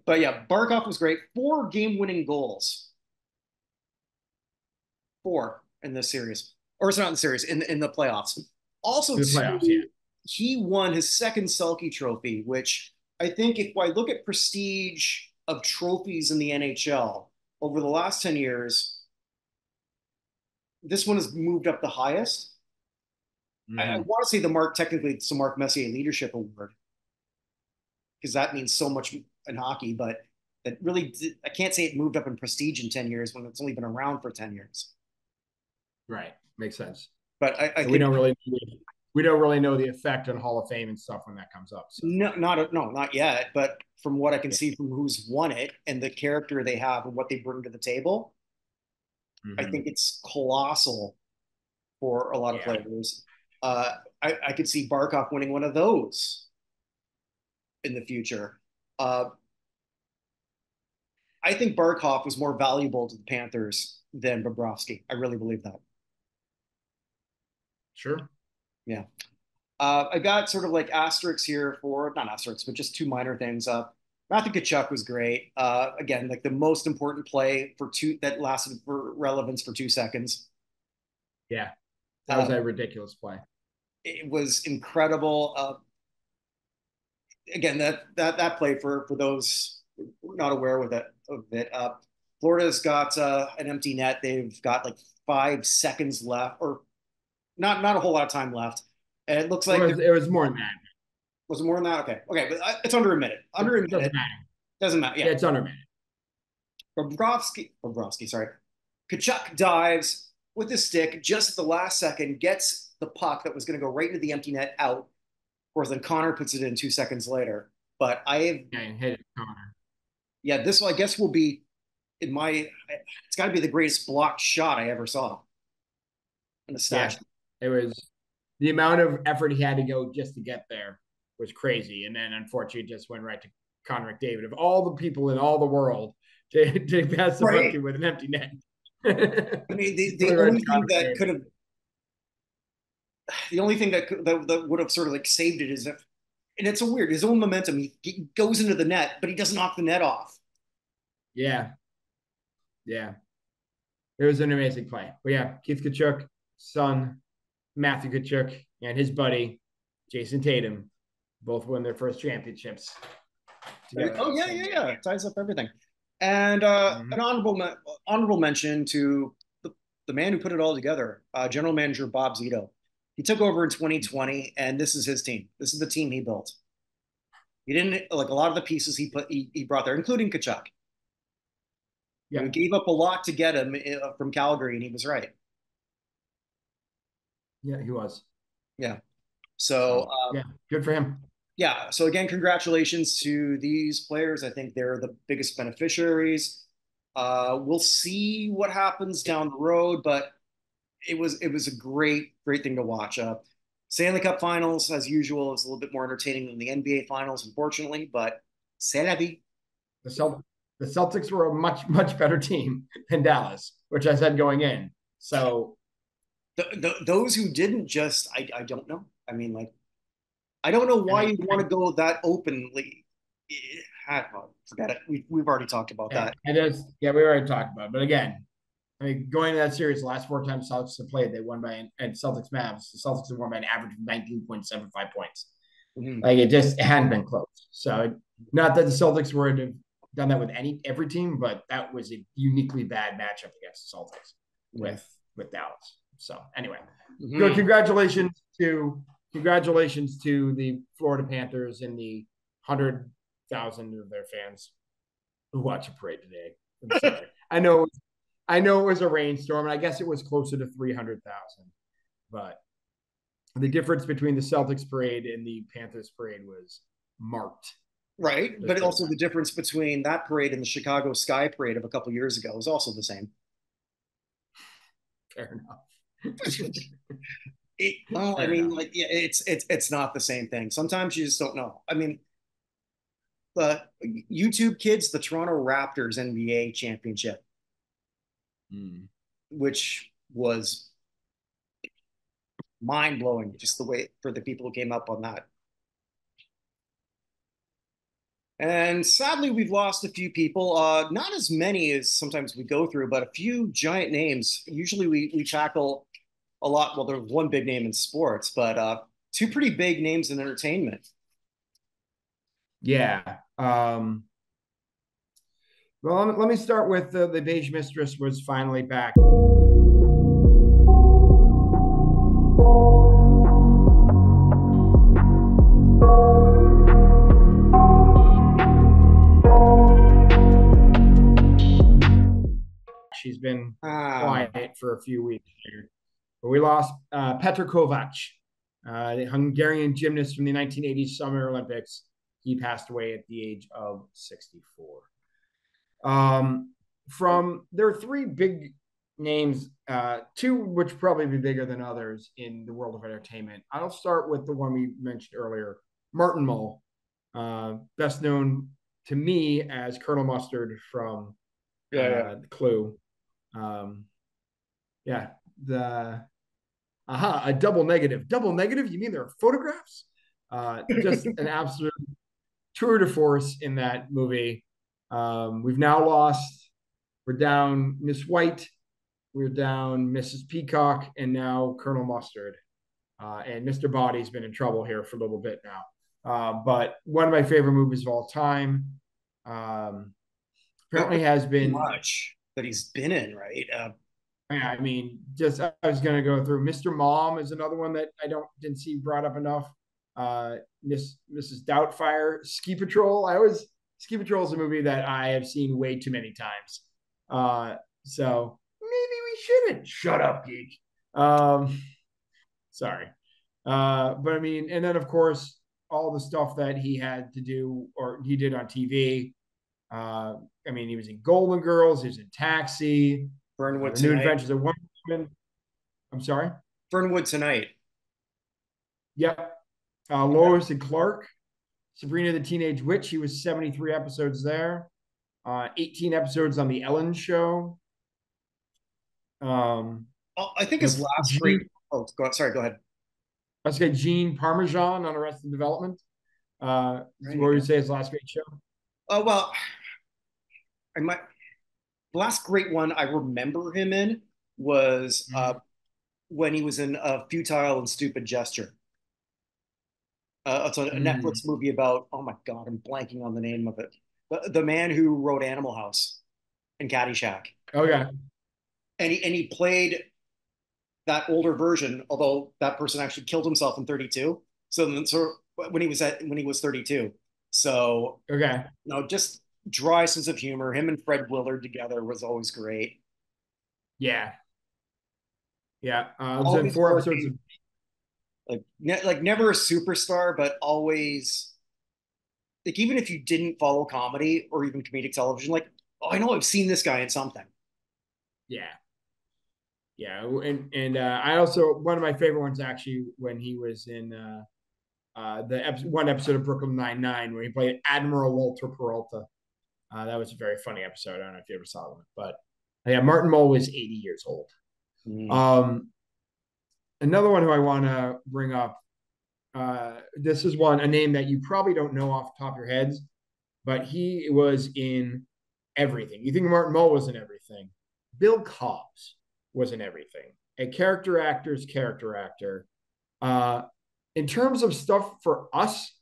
But yeah, Barkov was great. 4 game-winning goals, 4 in this series, or it's not in the series, in the playoffs. Also, the playoffs, yeah. he won his second Selke Trophy, which I think if I look at prestige of trophies in the NHL over the last 10 years, this one has moved up the highest. I Mm-hmm. want to say technically it's the Mark Messier Leadership Award because that means so much in hockey, but it really, I can't say it moved up in prestige in 10 years when it's only been around for 10 years. Right. Makes sense. But I And we think don't really know the effect on Hall of Fame and stuff when that comes up. So not yet. But from what I can yeah. see from who's won it and the character they have and what they bring to the table, I Mm-hmm. think it's colossal for a lot of Yeah. players. I could see Barkov winning one of those in the future. Uh, I think Barkov was more valuable to the Panthers than Bobrovsky. I really believe that. Sure. Yeah. I got sort of like asterisks here for not asterisks, but just 2 minor things. Matthew Tkachuk was great. Again, like the most important play for two that lasted for relevance for 2 seconds. Yeah. That was Uh, a ridiculous play. it was incredible. Again, that play for those not aware with it of it. Florida's got an empty net. They've got like 5 seconds left, or not a whole lot of time left. And it looks like It was more than that. was it more than that? Okay, but it's under a minute. Under a It minute doesn't matter. doesn't matter. Yeah, Yeah, it's under a minute. Sorry. Kachuk dives with his stick just at the last second, gets the puck that was going to go right into the empty net out. Of course, then Connor puts it in 2 seconds later. But I have, Yeah, and hit it, Connor. yeah, this I guess will be it's got to be the greatest blocked shot I ever saw in the Yeah. stats. It was the amount of effort he had to go just to get there was crazy. And then unfortunately it just went right to Connor McDavid. Of all the people in all the world to pass the puck Right. to with an empty net. I mean, the only thing that could have, the only thing that would have sort of like saved it is if, and it's so weird, his own momentum, he goes into the net, but he doesn't knock the net off. Yeah. Yeah. It was an amazing play. But yeah, Keith Tkachuk, son, Matthew Tkachuk, and his buddy, Jason Tatum, both won their first championships together Oh on the yeah, same yeah, day. yeah. It ties up everything. And Mm-hmm. an honorable mention to the man who put it all together, General Manager Bob Zito. He took over in 2020, and this is his team. This is the team he built. He didn't like a lot of the pieces he brought there, including Kachuk. He Yeah. gave up a lot to get him from Calgary, and he was right. Yeah, he was. Yeah. So So yeah, good for him. yeah. So again, congratulations to these players. I think they're the biggest beneficiaries. We'll see what happens down the road, but it was a great thing to watch. Stanley Cup Finals, as usual, is a little bit more entertaining than the NBA Finals, unfortunately. But c'est la vie. The the Celtics were a much better team than Dallas, which I said going in. So Those who didn't just, I don't know. I mean, like, I don't know why you'd want to go that openly. Forget it. We've already talked about yeah, that. it is. Yeah, we already talked about it. But again, I mean, going to that series, the last 4 times Celtics have played, they won by and Celtics Mavs. The Celtics have won by an average of 19.75 points. Mhm. Like it hadn't been close. So not that the Celtics would have done that with every team, but that was a uniquely bad matchup against the Celtics Yeah. with Dallas. So anyway, Mhm. good. Congratulations to the Florida Panthers and the 100,000 of their fans who watch a parade today. I'm sorry. I know it was a rainstorm, and I guess it was closer to 300,000. But the difference between the Celtics parade and the Panthers parade was marked. Right. Let's But put it also that the difference between that parade and the Chicago Sky Parade of a couple years ago is also the same. way. Fair enough. Well, I Fair mean, enough. like, yeah, it's not the same thing. Sometimes you just don't know. I mean, the YouTube kids, the Toronto Raptors NBA championship, Mm. which was mind blowing, just the way for the people who came up on that. And sadly, we've lost a few people. Not as many as sometimes we go through, but a few giant names. Usually we tackle a lot. Well, there's one big name in sports, but two pretty big names in entertainment. Yeah. Well, let me start with the Beige Mistress was finally back. She's been quiet for a few weeks here. But we lost Petr Kovac, the Hungarian gymnast from the 1980 Summer Olympics. He passed away at the age of 64. There are three big names, two which probably be bigger than others in the world of entertainment. I'll start with the one we mentioned earlier, Martin Mull, best known to me as Colonel Mustard from Clue. Yeah, a double negative. Double negative? You mean there are photographs? Just an absolute tour de force in that movie. We've now lost. We're down Miss White. We're down Mrs. Peacock, and now Colonel Mustard. And Mr. Body's been in trouble here for a little bit now. But one of my favorite movies of all time. Apparently has been much that he's been in, right? I mean, just I was going to go through. Mr. Mom is another one that didn't see brought up enough. Mrs. Doubtfire, Ski Patrol. Ski Patrol is a movie that I have seen way too many times. So maybe we shouldn't. Shut up, geek. Sorry. But I mean, and then of course all the stuff that he had to do or he did on TV. I mean, he was in Golden Girls. He was in Taxi. Fernwood The New Tonight. Adventures of Wonder Woman. I'm sorry. Fernwood Tonight. Yep. Lois and Clark. Sabrina the Teenage Witch. He was 73 episodes there. 18 episodes on the Ellen Show. I think his last great. Oh, sorry. Go ahead. Let's get Gene Parmesan on Arrested Development. What would you say his last great show? Oh well, I might. The last great one I remember him in was when he was in A Futile and Stupid Gesture. It's a Netflix movie about, oh my God, I'm blanking on the name of it. The man who wrote Animal House and Caddyshack. Oh, yeah. And he played that older version, although that person actually killed himself in 32. So when he was 32. So, okay. Just dry sense of humor. Him and Fred Willard together was always great. Yeah. Yeah. I was in 4 episodes of like never a superstar, but always like even if you didn't follow comedy or even comedic television, like, oh, I know I've seen this guy in something. Yeah. Yeah. And I also one of my favorite ones actually when he was in one episode of Brooklyn Nine-Nine where he played Admiral Walter Peralta. That was a very funny episode. I don't know if you ever saw it, but yeah, Martin Mull was 80 years old. Another one who I want to bring up. This is a name that you probably don't know off the top of your heads, but he was in everything. You think Martin Mull was in everything. Bill Cobbs was in everything. A character actor's character actor. In terms of stuff for us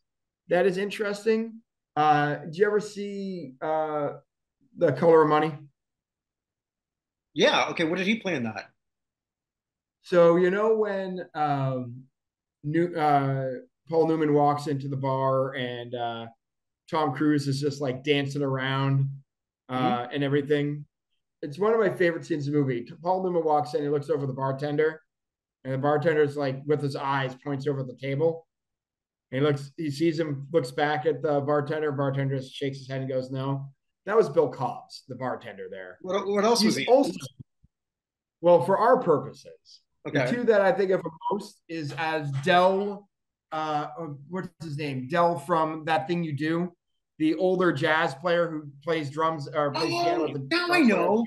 that is interesting, did you ever see The Color of Money? Yeah. Okay. What did he play in that? So when Paul Newman walks into the bar and Tom Cruise is just like dancing around and everything. It's one of my favorite scenes in the movie. Paul Newman walks in, he looks over the bartender, and the bartender's like with his eyes points over the table. He sees him, looks back at the bartender. Bartender just shakes his head and goes, "No." That was Bill Cobbs, the bartender there. What else was He's he also, well, for our purposes, the okay. two that I think of most is as Del, what's his name? Del from That Thing You Do, the older jazz player who plays drums or plays piano with Oh, the now I drum player. know.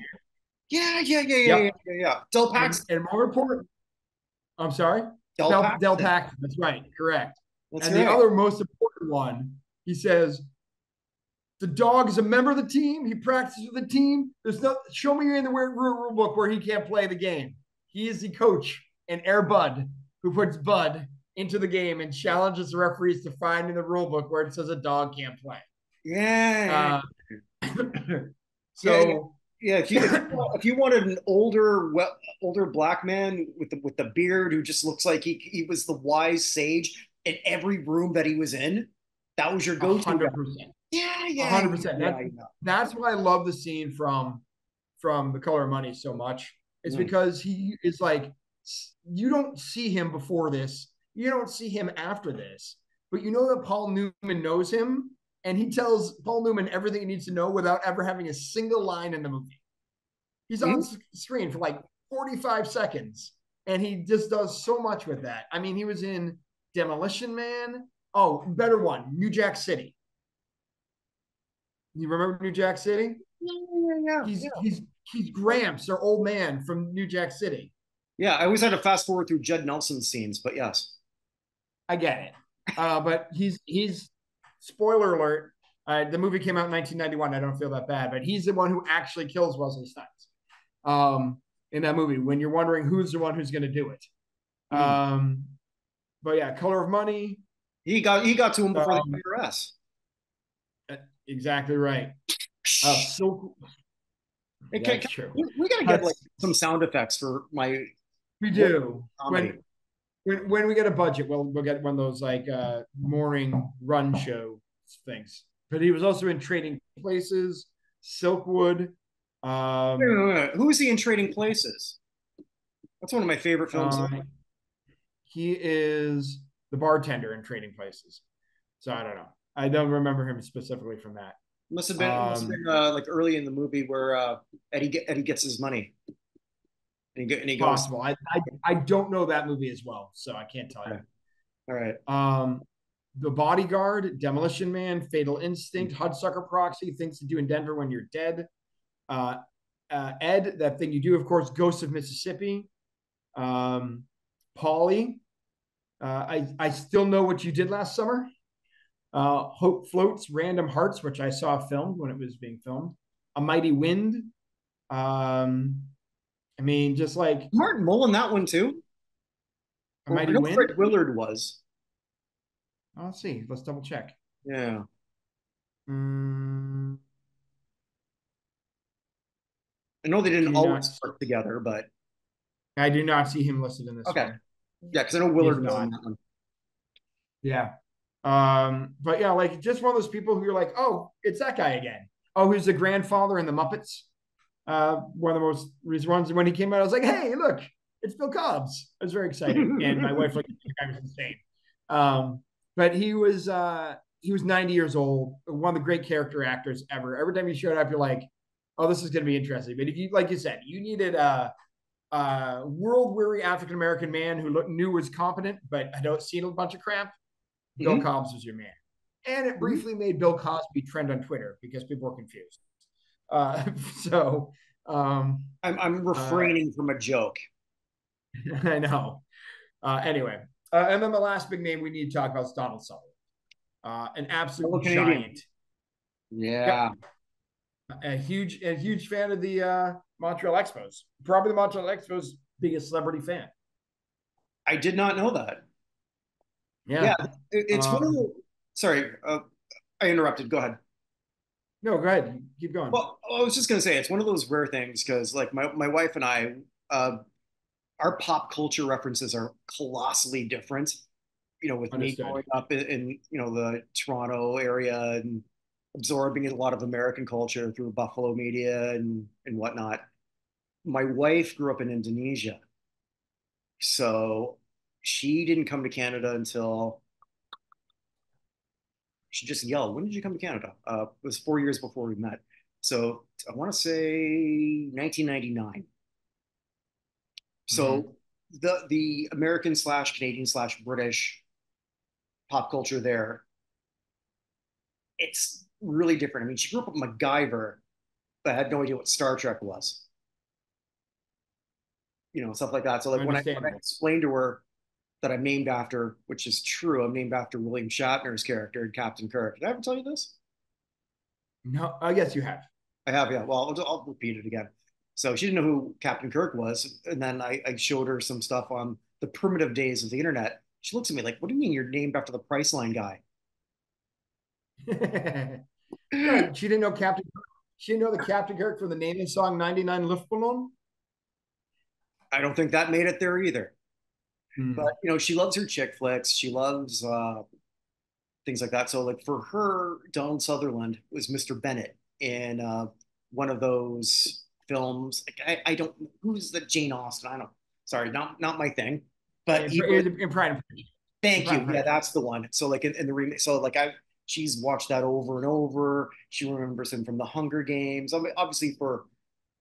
Yep. Yeah. Del And, Pax. and more important, I'm sorry, Del Del Paxton. Paxton. That's right, correct. That's And the right. other most important one, he says, the dog is a member of the team. He practices with the team. There's no show me in the rule book where he can't play the game. He is the coach and Air Bud who puts Bud into the game and challenges the referees to find in the rule book where it says a dog can't play. Yeah. Uh, Yeah. so Yeah. If you wanted an older black man with the beard who just looks like he was the wise sage in every room that he was in, that was your go-to guy. 100%. Yeah. 100%. That's why I love the scene from The Color of Money so much. It's because he is like, you don't see him before this, you don't see him after this, but you know that Paul Newman knows him, and he tells Paul Newman everything he needs to know without ever having a single line in the movie. He's on screen for like 45 seconds, and he just does so much with that. I mean, he was in Demolition Man. Oh, better one, New Jack City. You remember New Jack City? He's Gramps, their old man from New Jack City. Yeah, I always had to fast forward through Judd Nelson's scenes, but yes. I get it. But he's spoiler alert. The movie came out in 1991. I don't feel that bad, but he's the one who actually kills Wesley Snipes in that movie. When you're wondering who's the one who's going to do it, but yeah, Color of Money. He got to him before the IRS. Exactly right. So that's true. We got to get like some sound effects for my. We do. When we get a budget, we'll get one of those like morning run show things. But he was also in Trading Places, Silkwood. Wait. Who is he in Trading Places? That's one of my favorite films. He is the bartender in Trading Places. So I don't know. I don't remember him specifically from that. Must have been like early in the movie where Eddie gets his money. And he goes. Possible. I don't know that movie as well, so I can't tell you. All right. The Bodyguard, Demolition Man, Fatal Instinct, Hudsucker Proxy, Things to Do in Denver When You're Dead. Ed, That Thing You Do, of course, Ghosts of Mississippi. Polly, I Still Know What You Did Last Summer. Hope Floats, Random Hearts, which I saw filmed when it was being filmed. A Mighty Wind. I mean, just like Martin Mull in that one too. A Mighty Wind. Fred Willard was. Oh, let's see. Let's double check. Yeah. I know they didn't always work together, but I do not see him listed in this. Okay. One. Yeah, because I know Willard was on that one. Yeah. But yeah, like just one of those people who you're like, oh, it's that guy again. Oh, who's the grandfather in the Muppets? One of the most recent ones. When he came out, I was like, hey, look, it's Bill Cobbs. I was very excited. And my wife looked at me, I was insane. But he was 90 years old, one of the great character actors ever. Every time he showed up, you're like, oh, this is going to be interesting. But if you, like you said, you needed a world-weary African-American man who knew was competent, but had seen a bunch of crap, Bill Cobbs was your man. And it briefly made Bill Cosby trend on Twitter because people were confused. I'm refraining from a joke. I know. Anyway, and then the last big name we need to talk about is Donald Sutherland, an absolute giant. Yeah, yep. a huge fan of the Montreal Expos. Probably the Montreal Expos' biggest celebrity fan. I did not know that. Yeah, it's one of the. Sorry, I interrupted. Go ahead. No, go ahead. Keep going. Well, I was just going to say it's one of those rare things because, like, my wife and I, our pop culture references are colossally different. You know, with Understood. me growing up in the Toronto area and absorbing a lot of American culture through Buffalo media and whatnot. My wife grew up in Indonesia, so she didn't come to Canada until should just yell, when did you come to Canada? It was 4 years before we met. So I want to say 1999. Mm-hmm. So the American slash Canadian slash British pop culture there, it's really different. I mean, she grew up with MacGyver, but had no idea what Star Trek was, stuff like that. So like when I Understandable. explained to her that I'm named after, which is true, I'm named after William Shatner's character in Captain Kirk. Did I ever tell you this? No, I guess you have. I have, yeah. Well, I'll repeat it again. So she didn't know who Captain Kirk was, and then I showed her some stuff on the primitive days of the internet. She looks at me like, "What do you mean you're named after the Priceline guy?" No, she didn't know Captain. She didn't know the Captain Kirk from the naming song "99 Luftballon." I don't think that made it there either. But Hmm. she loves her chick flicks. She loves things like that. So like for her, Donald Sutherland was Mr. Bennett in one of those films. Like I don't who's the Jane Austen. I don't. Sorry, not my thing. But he was. In Pride and Prejudice. In Thank Pride you. and Yeah, Prejudice. that's the one. So like in the remake. So like she's watched that over and over. She remembers him from the Hunger Games. I mean, obviously for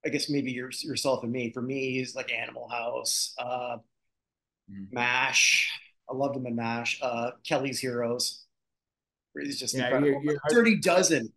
I guess maybe yourself and me. For me, he's like Animal House, Hmm. MASH. I loved him in MASH. Kelly's Heroes. He's just Yeah, incredible. Dirty Dozen,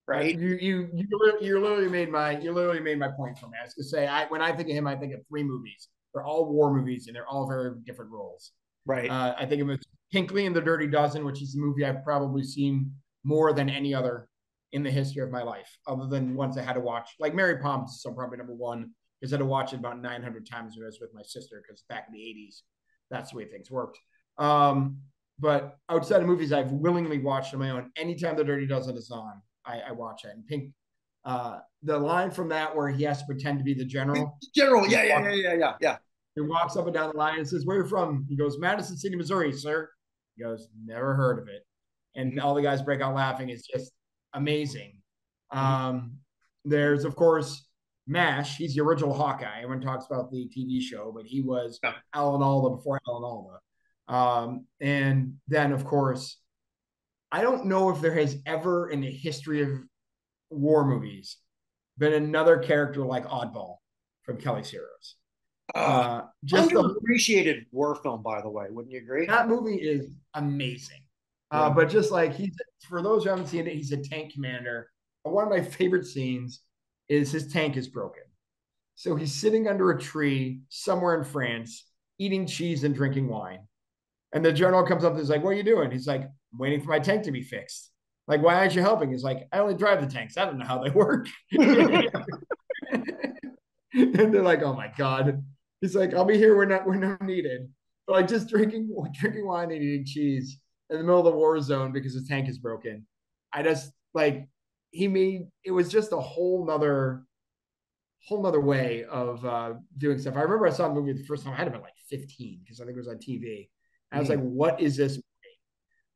right? you literally made my point for me. I was gonna say when I think of him, I think of three movies. They're all war movies, and they're all very different roles. Right. I think of it Hinkley and the Dirty Dozen, which is a movie I've probably seen more than any other in the history of my life, other than ones I had to watch. Like Mary Poppins, so probably number one, because I had to watch it about 900 times when I was with my sister, because back in the 80s, that's the way things worked. Um, but outside of movies, I've willingly watched on my own. Anytime the Dirty Dozen is on, I watch it. And Pink, the line from that where he has to pretend to be the general, General. he Yeah, yeah, yeah, walks, yeah, yeah, yeah. he walks up and down the line and says, "Where are you from?" He goes, "Madison City, Missouri, sir." He goes, "Never heard of it." And Mm-hmm. all the guys break out laughing. It's just amazing. Mm-hmm. Um, there's, of course, MASH. He's the original Hawkeye. Everyone talks about the TV show, but he was Yeah. Alan Alda before Alan Alda. And then, of course, I don't know if there has ever in the history of war movies been another character like Oddball from Kelly's Heroes. Uh, Just the Underappreciated war film, by the way. Wouldn't you agree? that movie is amazing. Yeah. But just like for those who haven't seen it, he's a tank commander. One of my favorite scenes is his tank is broken. So he's sitting under a tree somewhere in France, eating cheese and drinking wine. And the general comes up and is like, "What are you doing?" He's like, "I'm waiting for my tank to be fixed." Like, "Why aren't you helping?" He's like, "I only drive the tanks. I don't know how they work." And they're like, "Oh my God." He's like, "I'll be here when I'm needed." But like just drinking wine and eating cheese in the middle of the war zone because his tank is broken. I just like he made it was just a whole nother way of doing stuff. I remember I saw the movie the first time. I had to be like 15 because I think it was on TV. I was Mhm. like, "What is this?"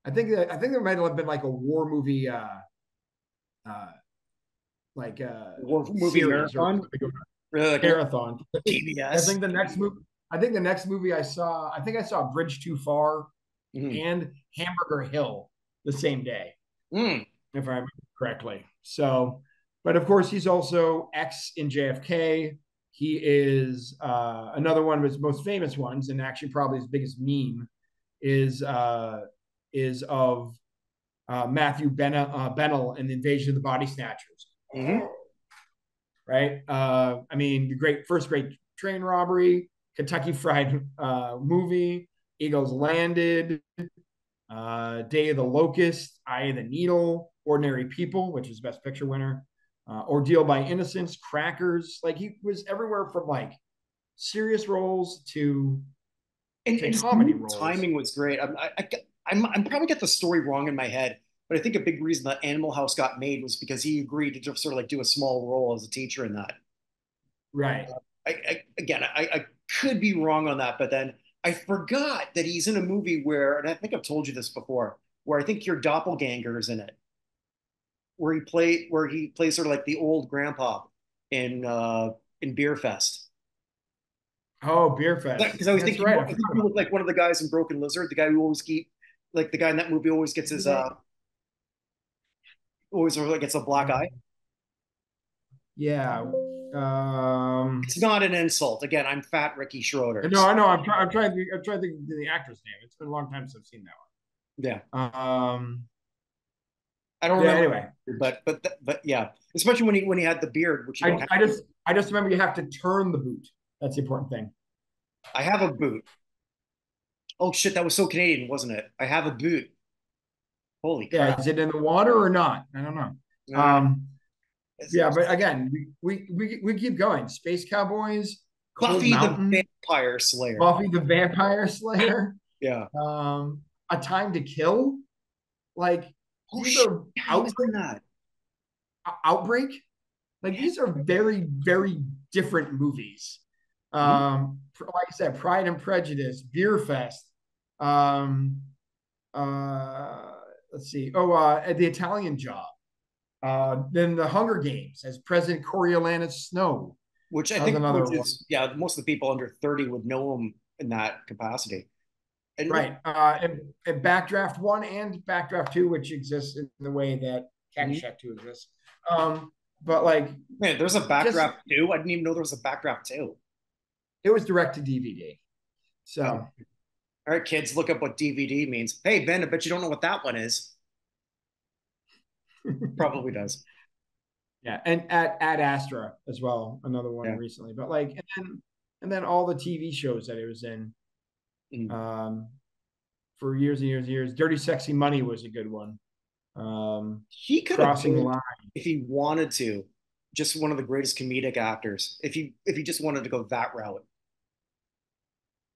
I think there might have been like a war movie uh like War movie series or marathon. Really like a marathon. I TBS. think the next movie I saw, I think I saw Bridge Too Far Mm-hmm. and Hamburger Hill the same day, Mm. if I remember correctly. So, but of course, he's also X in JFK. He is another one of his most famous ones, and actually probably his biggest meme is of Bennell and the Invasion of the Body Snatchers. Mm-hmm. Right? I mean, the great train robbery, Kentucky Fried Movie, Eagles Landed, Day of the Locust, Eye of the Needle, Ordinary People, which is Best Picture winner, Ordeal by Innocence, Crackers. Like he was everywhere from like serious roles And to his comedy roles. timing was great. I'm probably got the story wrong in my head, but I think a big reason that Animal House got made was because he agreed to just sort of like do a small role as a teacher in that. Right. Again, I could be wrong on that, but then I forgot that he's in a movie where, and I think I've told you this before, where I think your doppelganger is in it, where he plays sort of like the old grandpa in Beer Fest. Oh, Beer Fest. Because I always That's think right. I I think forgot you about look like one of the guys in Broken Lizard, the guy who always keep like the guy in that movie always gets his that. Always like it's a black eye. Yeah. It's not an insult. Again, I'm fat Ricky Schroeder. No, I know. I'm trying to think of the actor's name. It's been a long time since I've seen that Yeah. one. I don't Yeah. remember, Anyway, but yeah, especially when he had the beard, which you don't have. I just remember you have to turn the boot. That's the important thing. I have a boot. Oh shit, that was so Canadian, wasn't it? I have a boot. Holy Yeah. crap. Is it in the water or not? I don't know. Uh, Yeah, but again, we keep going. Space Cowboys, Cold Buffy the Mountain, Vampire Slayer. Buffy the Vampire Slayer, Yeah. A Time to Kill. Like Oh these shit, are yeah, he was in that. Outbreak. Like Yeah. these are very, very different movies. Mhm. Like I said, Pride and Prejudice, Beer Fest. Um, uh, let's see. The Italian Job. Then the Hunger Games as President Coriolanus Snow. Which I That was think, another which one. is, yeah, most of the people under 30 would know him in that capacity. And Right. And Backdraft 1 and Backdraft 2, which exists in the way that Mhm. Caddyshack 2 exists. But like, Man, there's a just backdraft too. I didn't even know there was a backdraft too. it was direct to DVD. Oh. So, All right, kids, look up what DVD means. Hey, Ben, I bet you don't know what that one is. Probably does. yeah. And at Ad Astra as well, another one Yeah. recently. But like, and then all the TV shows that it was in Mm. um, for years and years and years. Dirty Sexy Money was a good one. He could have Crossing been, Line. if he wanted to, just one of the greatest comedic actors. If he just wanted to go that route.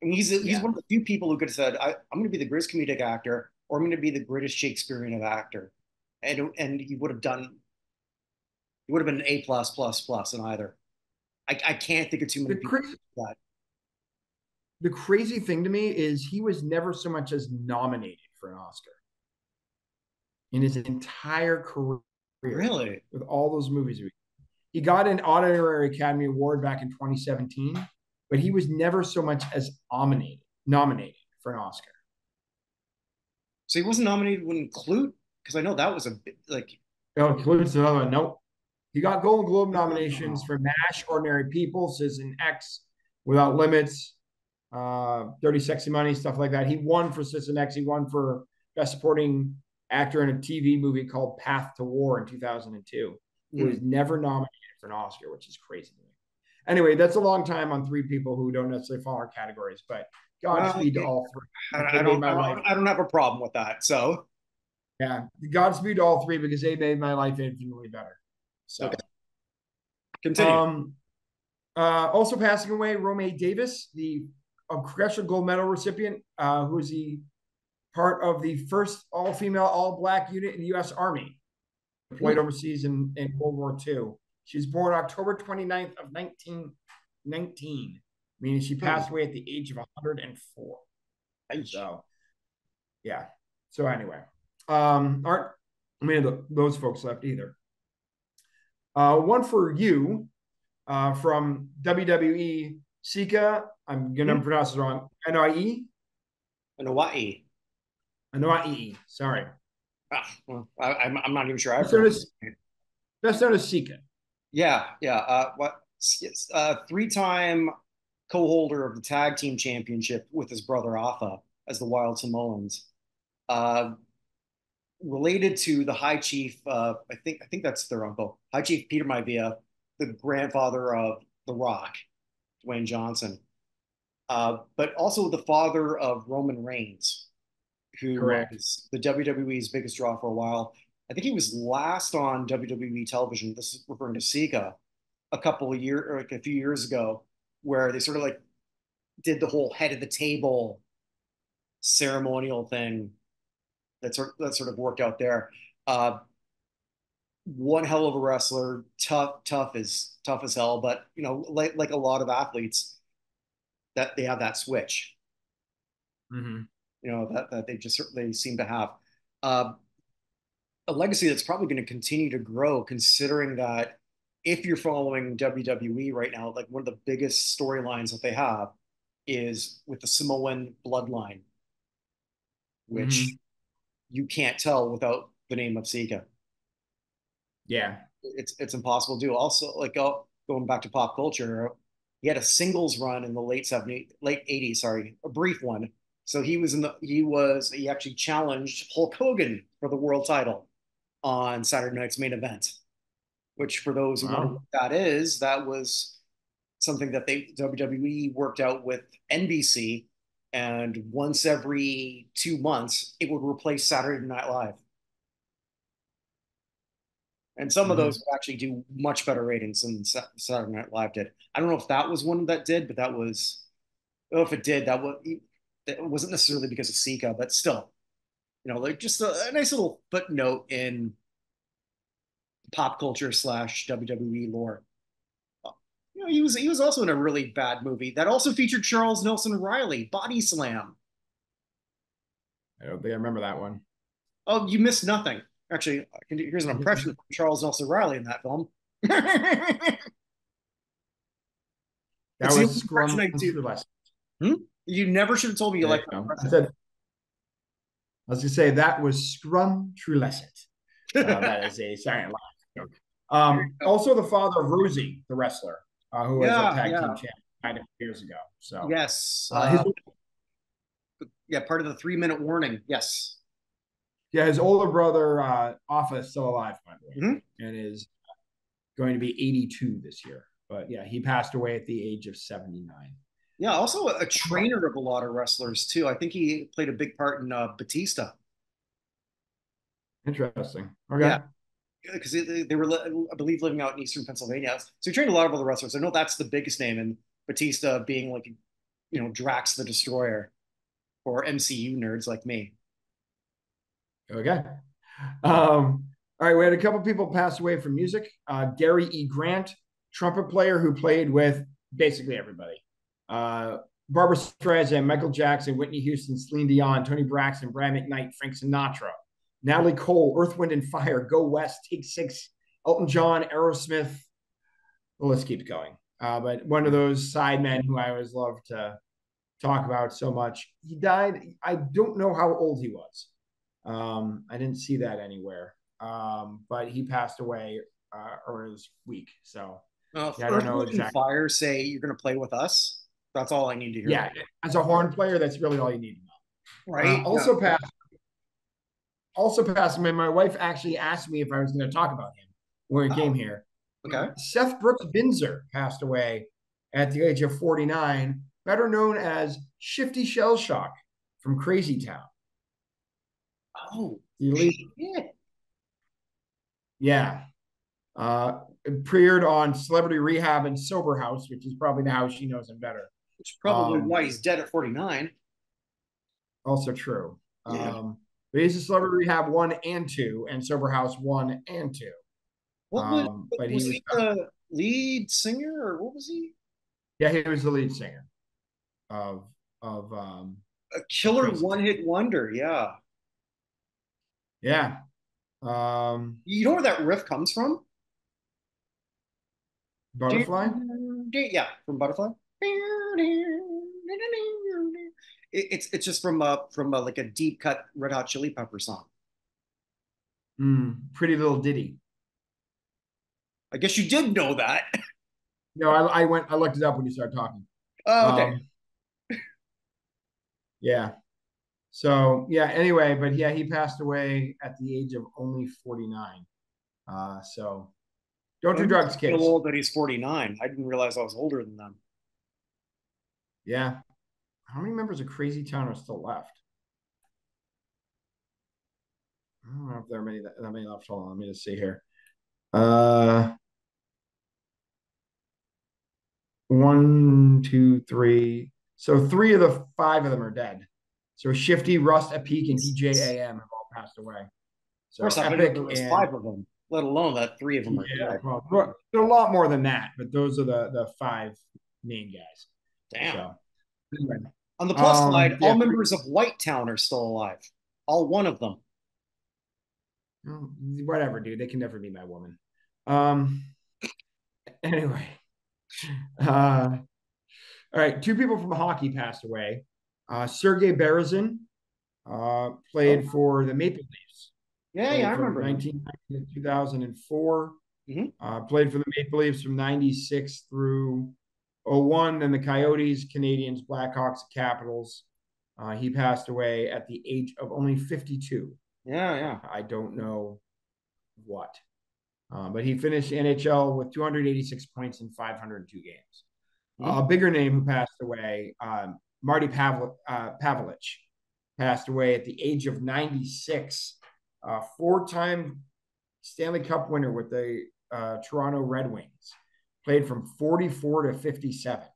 I mean, he's Yeah. one of the few people who could have said, I'm going to be the greatest comedic actor, or I'm going to be the greatest Shakespearean of actor," and he would have been an A plus plus plus in either. I can't think of too many The people crazy, like that. the crazy thing to me is he was never so much as nominated for an Oscar in his entire career Really? with all those movies. He got an honorary Academy Award back in 2017, but he was never so much as nominated for an Oscar. So he wasn't nominated when Clute, because I know that was a bit like. Oh, includes another one. Nope. He got Golden Globe nominations Oh. for MASH, Ordinary People, Citizen X, Without Limits, Dirty Sexy Money, stuff like that. He won for Citizen X. He won for Best Supporting Actor in a TV movie called Path to War in 2002. He was never nominated for an Oscar, which is crazy to me. Anyway, that's a long time on three people who don't necessarily fall our categories, but Well, Godspeed to all three. I They made don't, my I life. don't, I don't have a problem with that. So, Yeah, Godspeed to all three because they made my life infinitely better. okay, So, continue. um, also passing away, Romay Davis, the Congressional Gold Medal recipient, who was the part of the first all-female, all-black unit in the U.S. Army, deployed overseas in World War II. She was born October 29th of 1919, meaning she passed away at the age of 104. So, yeah. So anyway, aren't many of those folks left either. One for you from WWE Sika. I'm gonna pronounce it wrong. NIE. Hawaii. NIE. Sorry. Well, I'm not even sure I've Best known heard. as, best known as Sika. Yeah, yeah. What? Three-time co-holder of the tag team championship with his brother Alpha as the Wild Samoans. Uh, Related to the High Chief. I think that's their uncle, High Chief Peter Maivia, the grandfather of The Rock, Dwayne Johnson, but also the father of Roman Reigns, who Correct. was the WWE's biggest draw for a while. I think he was last on WWE television. This is referring to Sika a couple of years, or like a few years ago, where they sort of like did the whole head of the table ceremonial thing that sort of worked out there. Uh, One hell of a wrestler, tough as hell, but like a lot of athletes, that they have that switch, Mm-hmm. that they seem to have. Uh, a legacy that's probably going to continue to grow, considering that if you're following WWE right now, like one of the biggest storylines that they have is with the Samoan bloodline, which Mm-hmm. you can't tell without the name of Sika. Yeah. It's impossible to do. Also, like going back to pop culture, he had a singles run in the late 80s, sorry, a brief one. So he actually challenged Hulk Hogan for the world title on Saturday Night's Main Event, which for those who wonder what Wow. that is, that was something that WWE worked out with NBC, and once every 2 months it would replace Saturday Night Live. And some of those Mm-hmm. would actually do much better ratings than Saturday Night Live did. I don't know if that was one that did, but that was, oh, if it did, that wasn't necessarily because of Sika, but still, like just a nice little footnote in pop culture / WWE lore. He was also in a really bad movie that also featured Charles Nelson Riley, Body Slam. I don't think I remember that one. Oh, you missed nothing. Actually, here's an impression from Charles Nelson Riley in that film. It's That the was only impression Scrum I do. True Lesson. Hmm? You never should have told me you There liked you that go. impression. I was going to say that was Scrum True Lesson. That is a silent laugh joke. There you go. Also, the father of Rosie, the wrestler, who was a Yeah, tag team yeah, champion 9 years ago. So, yes. his Yeah, part of the 3 minute warning. Yes. yeah, his older brother, Offa, is still alive, by the way, Hmm. and is going to be 82 this year. But yeah, he passed away at the age of 79. Yeah, also a trainer of a lot of wrestlers too. I think he played a big part in Batista. Interesting. Okay. Yeah, because they were, I believe, living out in Eastern Pennsylvania. So he trained a lot of other wrestlers. I know that's the biggest name, and Batista being like, Drax the Destroyer for MCU nerds like me. Okay. All right, we had a couple people pass away from music. Gary E. Grant, trumpet player who played with basically everybody. Barbara Streisand, Michael Jackson, Whitney Houston, Celine Dion, Tony Braxton, Brad McKnight, Frank Sinatra, Natalie Cole, Earth, Wind, and Fire, Go West, Take Six, Elton John, Aerosmith. The list keeps going. But one of those sidemen who I always love to talk about so much. He died. I don't know how old he was. I didn't see that anywhere. But he passed away earlier this week. So If yeah, I don't Earth, know Wind, and exactly. Fire say you're going to play with us, that's all I need to hear. Yeah, as a horn player, that's really all you need to know. Right? Yeah. Also passed away. My wife actually asked me if I was going to talk about him when we came Oh, here. okay. Seth Brooks Binzer passed away at the age of 49, better known as Shifty Shell Shock from Crazy Town. Oh, The elite, shit. yeah. Appeared on Celebrity Rehab and Sober House, which is probably the house she knows him better. Which is probably why he's dead at 49. Also true. Yeah. But he's a Celebrity Rehab 1 and 2 and Sober House 1 and 2. What was But he was was, he the lead singer or what was he? yeah, he was the lead singer of of um, A of killer Crazy one Town. hit wonder. Yeah. Yeah. Um, You know where that riff comes from? Butterfly. Yeah, from Butterfly. It's just from like a deep cut Red Hot Chili Pepper song. Pretty Little Ditty. I guess you did know that. No, I looked it up when you started talking. Oh, okay. Um, yeah. So yeah. Anyway, but yeah, he passed away at the age of only 49. So don't Well, do he must drugs, be so kids. old that he's 49. I didn't realize I was older than them. Yeah. How many members of Crazy Town are still left? I don't know if there are that many left. Hold on, let me just see here. Uh, 1, 2, 3. So 3 of the 5 of them are dead. So Shifty, Rust, Peak, and DJAM have all passed away. First So off, I didn't know there Epic was and 5 of them, let alone that 3 of them are yeah, dead. well, there are a lot more than that, but those are the 5 main guys. Damn. So anyway, On the plus side, yeah, all members of White Town are still alive. All one of them. whatever, dude. They can never be my woman. Um, anyway, all right. 2 people from hockey passed away. Sergei Berezin Oh, played for the Maple Leafs. Yeah, yeah, I Played from remember him. 1990 to 2004. Hmm. Played for the Maple Leafs from 96 through 01, then the Coyotes, Canadians, Blackhawks, Capitals. He passed away at the age of only 52. Yeah, yeah. I don't know what. But he finished NHL with 286 points in 502 games. Hmm. A bigger name who passed away, Marty Pavelich, passed away at the age of 96. Four-time Stanley Cup winner with the Toronto Red Wings. Played from 44 to 57. I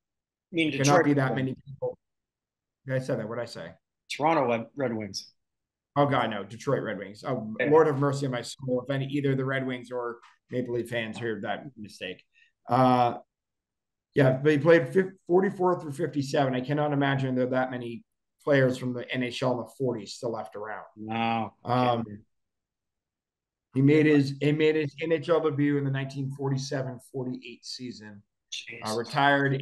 mean, There cannot Detroit be Red that Wings. many people. I said that. What did I say? Toronto Red Wings. Oh God, no, Detroit Red Wings. Oh, Yeah. Lord have mercy on my soul. If any, either the Red Wings or Maple Leaf fans heard that mistake. Yeah, but he played 44 through 57. I cannot imagine there are that many players from the NHL in the 40s still left around. No. Um, he made his NHL debut in the 1947-48 season. Jesus. Retired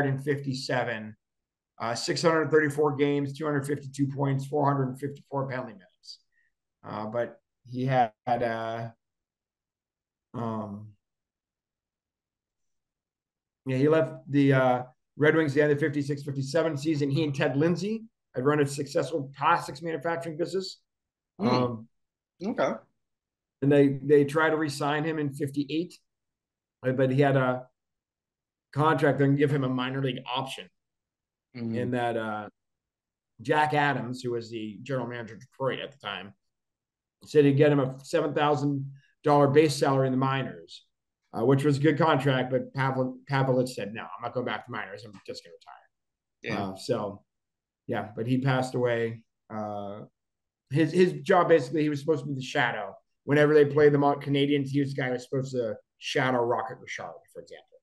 in 57. 634 games, 252 points, 454 penalty minutes. But he had he left the Red Wings at the end of 56-57 season. He and Ted Lindsay had run a successful plastics manufacturing business. Okay. And they tried to re-sign him in 58, but he had a contract and give him a minor league option. In that Jack Adams, who was the general manager of Detroit at the time, said he'd get him a $7,000 base salary in the minors, which was a good contract. But Pavelich said, "No, I'm not going back to minors. I'm just going to retire." Yeah. But he passed away. His job basically, he was supposed to be the shadow. Whenever they played the Canadians, he was the guy who was supposed to shadow Rocket Richard, for example.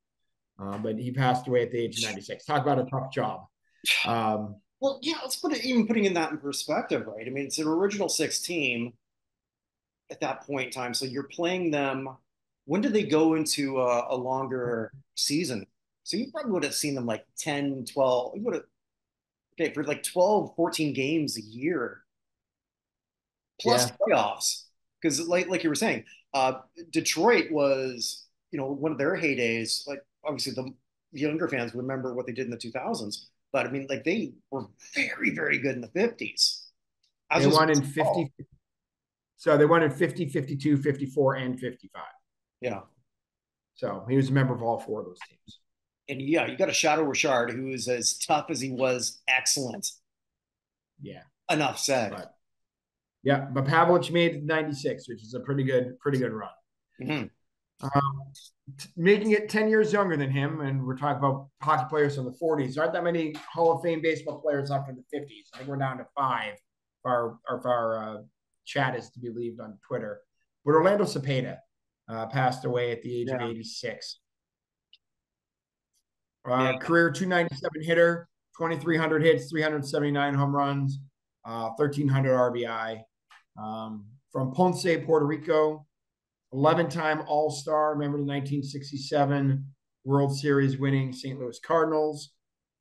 But he passed away at the age of 96. Talk about a tough job. Well, yeah, let's putting in that in perspective, right? I mean, it's an original six team at that point in time. So you're playing them. When did they go into a longer season? So you probably would have seen them like 10, 12. You would have, okay, for like 12, 14 games a year plus Yeah. playoffs. Because like you were saying, Detroit was, one of their heydays. Like obviously the younger fans remember what they did in the 2000s, but I mean, like they were very, very good in the 50s. They won in 50. So they won in 50, 52, 54, and 55. Yeah. So he was a member of all four of those teams. And yeah, you got a Shadow Richard who is as tough as he was excellent. Yeah. Enough said. But Pavelich made 96, which is a pretty good run. Mm-hmm. Making it 10 years younger than him, and we're talking about hockey players from the 40s. There aren't that many Hall of Fame baseball players up in the 50s. I think we're down to 5 if our chat is to be believed on Twitter. But Orlando Cepeda passed away at the age of 86. Career 297 hitter, 2,300 hits, 379 home runs, 1,300 RBI. From Ponce, Puerto Rico, 11-time All-Star, member of the 1967 World Series winning St. Louis Cardinals.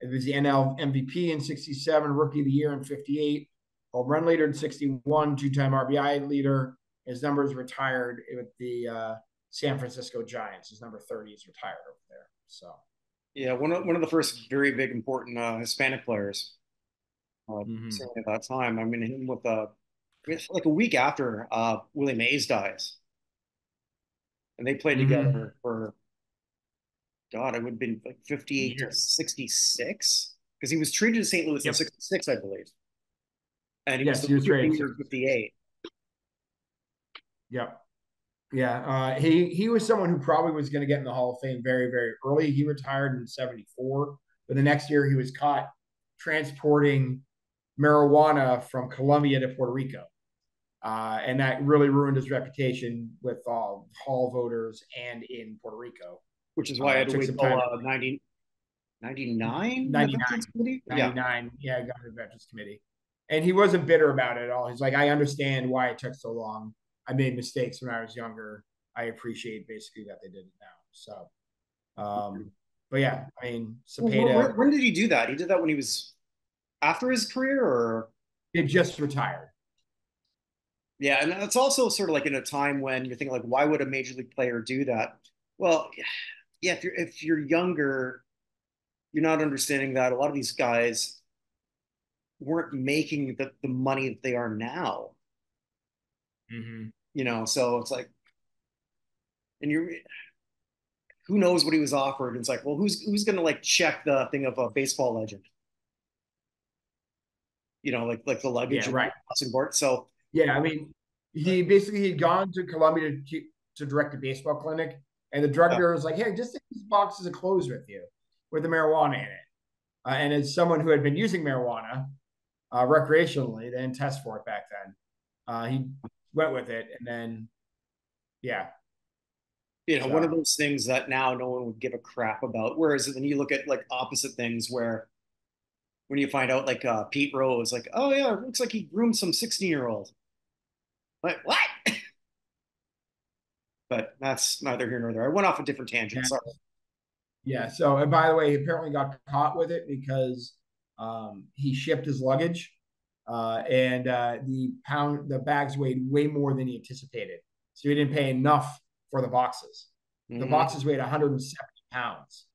It was the NL MVP in 67, Rookie of the Year in 58, home run leader in 61, two-time RBI leader. His number is retired with the San Francisco Giants. His number 30 is retired over there. So, yeah, one of the first very big important Hispanic players certainly at that time. I mean, him with like a week after Willie Mays dies, and they played together for God, it would have been like 58 to 66 because he was traded to St. Louis in 66, I believe, and he was the Rookie of the Year in 58. Yep. Yeah, he was someone who probably was going to get in the Hall of Fame very, very early. He retired in 74, but the next year he was caught transporting marijuana from Colombia to Puerto Rico. And that really ruined his reputation with Hall voters and in Puerto Rico. Which is why I had to wait until 99 Veterans Committee? 99, yeah, got the Veterans Committee. And he wasn't bitter about it at all. He's like, I understand why it took so long. I made mistakes when I was younger. I appreciate basically that they did it now. So, but yeah, I mean, Cepeda. When did he do that? He did that when he was after his career, or he just retired. Yeah, and it's also sort of like in a time when you're thinking like, why would a major league player do that? Well, yeah, if you're younger, you're not understanding that a lot of these guys weren't making the money that they are now. Mm-hmm. So it's like, and you're who knows what he was offered? And it's like, well, who's gonna like check the thing of a baseball legend? Like the luggage Yeah, and right. the board. So Yeah, I mean, he basically had gone to Columbia to direct a baseball clinic, and the drug bureau was like, "Hey, just take these boxes of clothes with you, with the marijuana in it." And as someone who had been using marijuana recreationally, they didn't test for it back then. He went with it, and then yeah, one of so those things that now no one would give a crap about. Whereas then you look at like opposite things where when you find out like Pete Rose, like, oh yeah, it looks like he groomed some 16-year-old. Like what? But that's neither here nor there. I went off a different tangent. yeah, Sorry. yeah. So and by the way, he apparently got caught with it because he shipped his luggage, and the bags weighed way more than he anticipated, so he didn't pay enough for the boxes. The Mm-hmm. boxes weighed 170 pounds,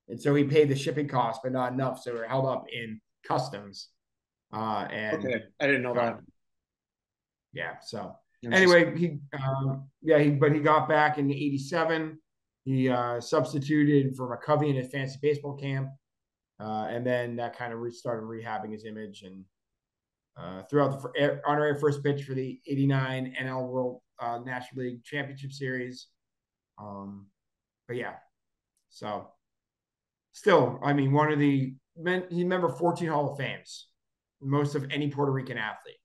and so he paid the shipping cost, but not enough, so they were held up in customs, and Okay, I didn't know got that. yeah. So Interesting. anyway, but he got back in '87. He substituted for McCovey in a fancy baseball camp, and then that kind of restarted rehabbing his image. And throughout the honorary first pitch for the '89 NL World National League Championship Series. But yeah, so still, I mean, one of the men, he member 14 Hall of Fames, most of any Puerto Rican athlete.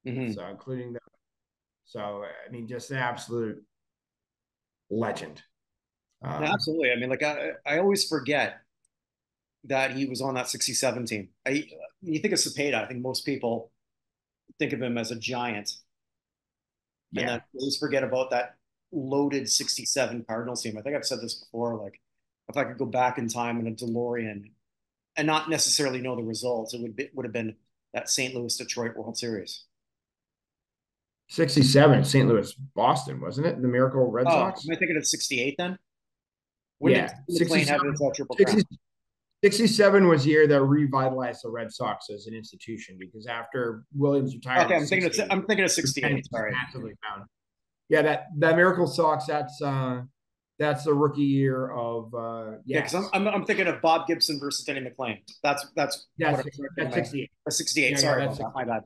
Mm-hmm. So including the so I mean, just an absolute legend. Yeah, Um, absolutely. I mean, like I always forget that he was on that 67 team. You think of Cepeda, I think most people think of him as a giant. And then yeah, I always forget about that loaded 67 Cardinals team. I think I've said this before. Like, if I could go back in time in a DeLorean and not necessarily know the results, would have been that St. Louis Detroit World Series. 67, St. Louis, Boston, wasn't it? The Miracle Red Oh, am Sox. I thinking of 68 then? When did Yeah, McLean have his Triple Crown? 60, 67 was the year that revitalized the Red Sox as an institution because after Williams retired Okay, in '68. I'm thinking of the pen 68. was Sorry. massively found. Yeah, that Miracle Sox. That's the rookie year of Yeah, because yes, I'm thinking of Bob Gibson versus Denny McLean. That's what that's I'm correcting that's my 68. 68. Yeah, yeah, Sorry that's about that. My 68. bad.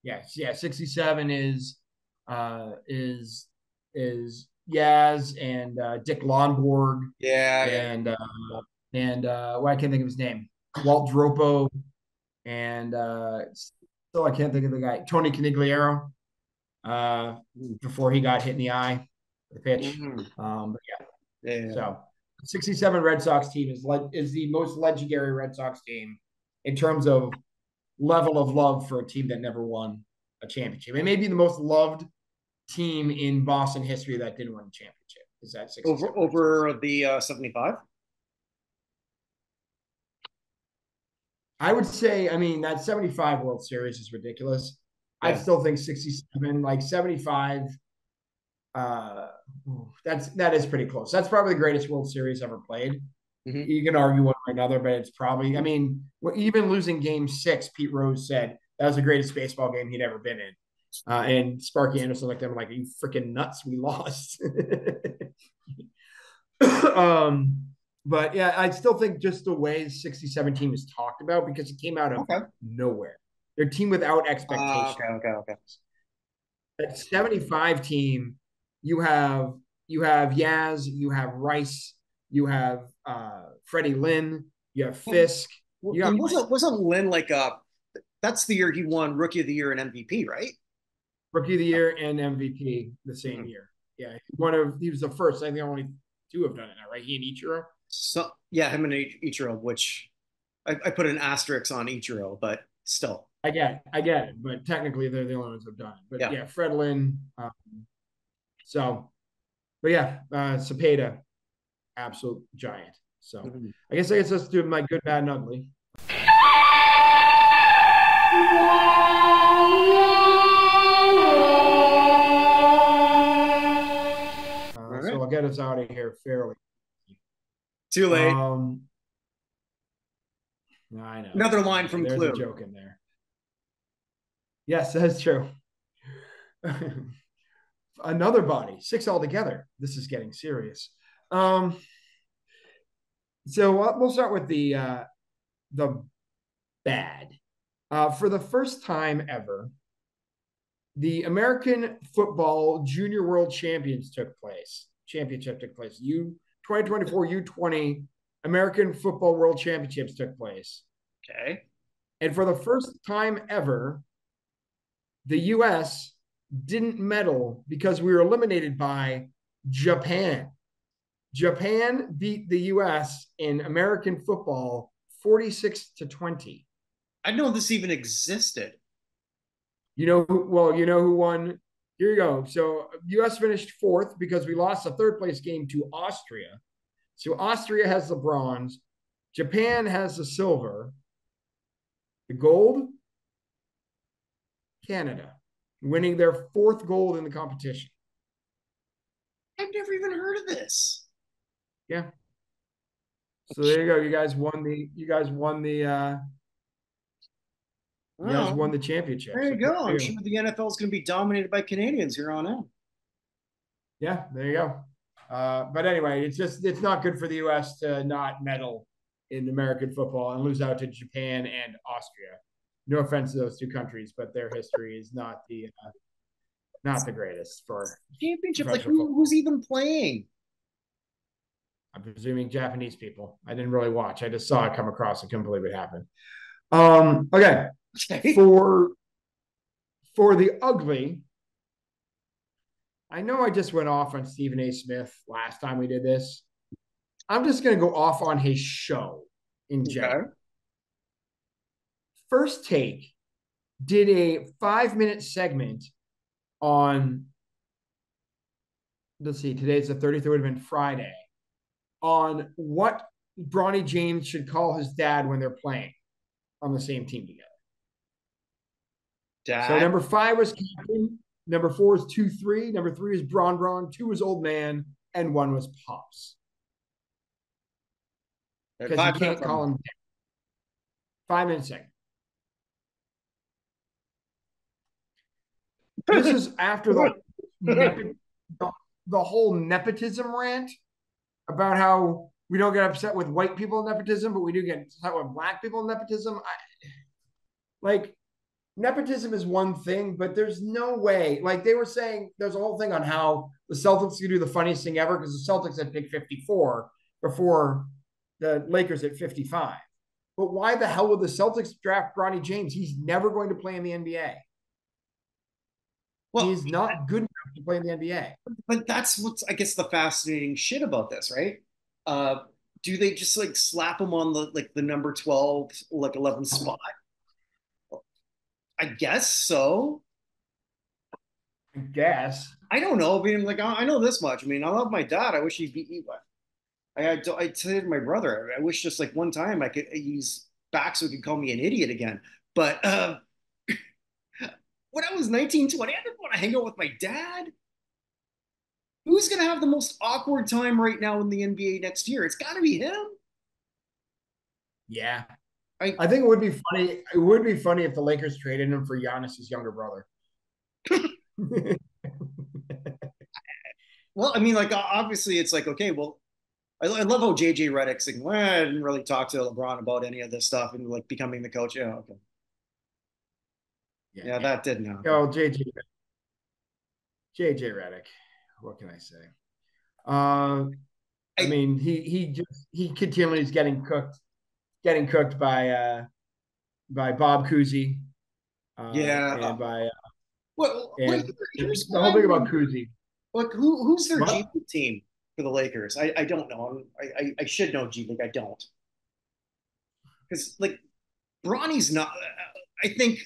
Yes, yeah, 67 uh is is Yaz and Dick Lonborg Yeah, yeah, yeah. and well, I can't think of his name. Walt Dropo and still I can't think of the guy. Tony Canigliaro uh before he got hit in the eye with the pitch. Mm-hmm. But yeah, Yeah, yeah. so 67 Red Sox team is the most legendary Red Sox team in terms of level of love for a team that never won a championship. It may be the most loved team in Boston history that didn't win a championship. Is that Over 67 Red Sox? over the 75? I would say, I mean, that 75 World Series is ridiculous. I Yeah. still think 67, like 75, uh, that is pretty close. That's probably the greatest World Series ever played. Mm-hmm. You can argue one or another, but it's probably, I mean, even losing game 6, Pete Rose said that was the greatest baseball game he'd ever been in. And Sparky Anderson looked at him like, "Are you freaking nuts? We lost." um, but yeah, I still think just the way the 67 team is talked about because it came out of Okay. nowhere. They're a team without expectation. Okay. Okay. Okay. That 75 team, you have Yaz, you have Rice, you have Freddie Lynn, you have Fisk, you have And wasn't Lynn like that's the year he won Rookie of the Year and MVP, right? Rookie of the Year and MVP the same Hmm. year. Yeah, he was the first. I think only two have done it now, right? He and Ichiro. So yeah, him and Ichiro, which I put an asterisk on Ichiro, but still. I get it, but technically they're the only ones who've done it. But Yeah. yeah, Fred Lynn. So, but yeah, Cepeda, absolute giant. So, Mhm. I guess let's do my good, bad, and ugly. get us out of here fairly. Too late. I know. Another line from There's Clue. a joke in there. Yes, that's true. Another body, 6 altogether. This is getting serious. So we'll start with the bad. For the first time ever, the American Football Junior World Championship took place. 2024 U20 American Football World Championships took place. Okay. And for the first time ever, the U.S. didn't medal because we were eliminated by Japan. Japan beat the U.S. in American football 46-20. I didn't know this even existed. You know who won? Here you go. So U.S. finished 4th because we lost the 3rd place game to Austria. So Austria has the bronze. Japan has the silver. The gold, Canada, winning their 4th gold in the competition. I've never even heard of this. Yeah. So there you go. You guys won the championship. There you So go. I'm sure the NFL is going to be dominated by Canadians here on out. Yeah, there you go. But anyway, it's not good for the U.S. to not medal in American football and lose out to Japan and Austria. No offense to those 2 countries, but their history is not the greatest for championship. Like who's even playing? I'm presuming Japanese people. I didn't really watch. I just saw it come across. I couldn't believe it happened. Okay. For the ugly, I know I just went off on Stephen A. Smith last time we did this. I'm just going to go off on his show in general. First Take did a 5-minute segment on, let's see, today's the 30th, it would have been Friday, on what Bronny James should call his dad when they're playing on the same team together. Dad. So number 5 was captain, number 4 is 2-3, number 3 is Bron, 2 was old man, and 1 was Pops. Because you can't call him dad. 5-minute segment. This is after the whole nepotism rant about how we don't get upset with white people in nepotism, but we do get upset with black people in nepotism. Nepotism is one thing, but there's no way. Like they were saying, there's a whole thing on how the Celtics could do the funniest thing ever because the Celtics had picked 54 before the Lakers at 55. But why the hell would the Celtics draft Bronny James? He's never going to play in the NBA. Well, he's not good enough to play in the NBA. But that's what's, I guess, the fascinating shit about this, right? Do they just like slap him on the number 12, 11 spot? I guess so. I guess. I don't know. I mean, I know this much. I mean, I love my dad. I wish he'd be. I said to my brother, I wish just like one time I could use back so he could call me an idiot again. But when I was 19, 20, I didn't want to hang out with my dad. Who's going to have the most awkward time right now in the NBA next year? It's got to be him. Yeah. I think it would be funny. It would be funny if the Lakers traded him for Giannis's younger brother. Well, I mean, obviously it's like, okay, well, I love how JJ Redick's saying, well, I didn't really talk to LeBron about any of this stuff and becoming the coach. Yeah, okay. Yeah, that didn't happen. Oh, JJ Redick. What can I say? I mean, he continually is getting cooked by Bob Cousy. And by here's the whole thing about Cousy. Look, who's their G League team for the Lakers? I don't know. I should know G League. I don't, because Bronny's not. I think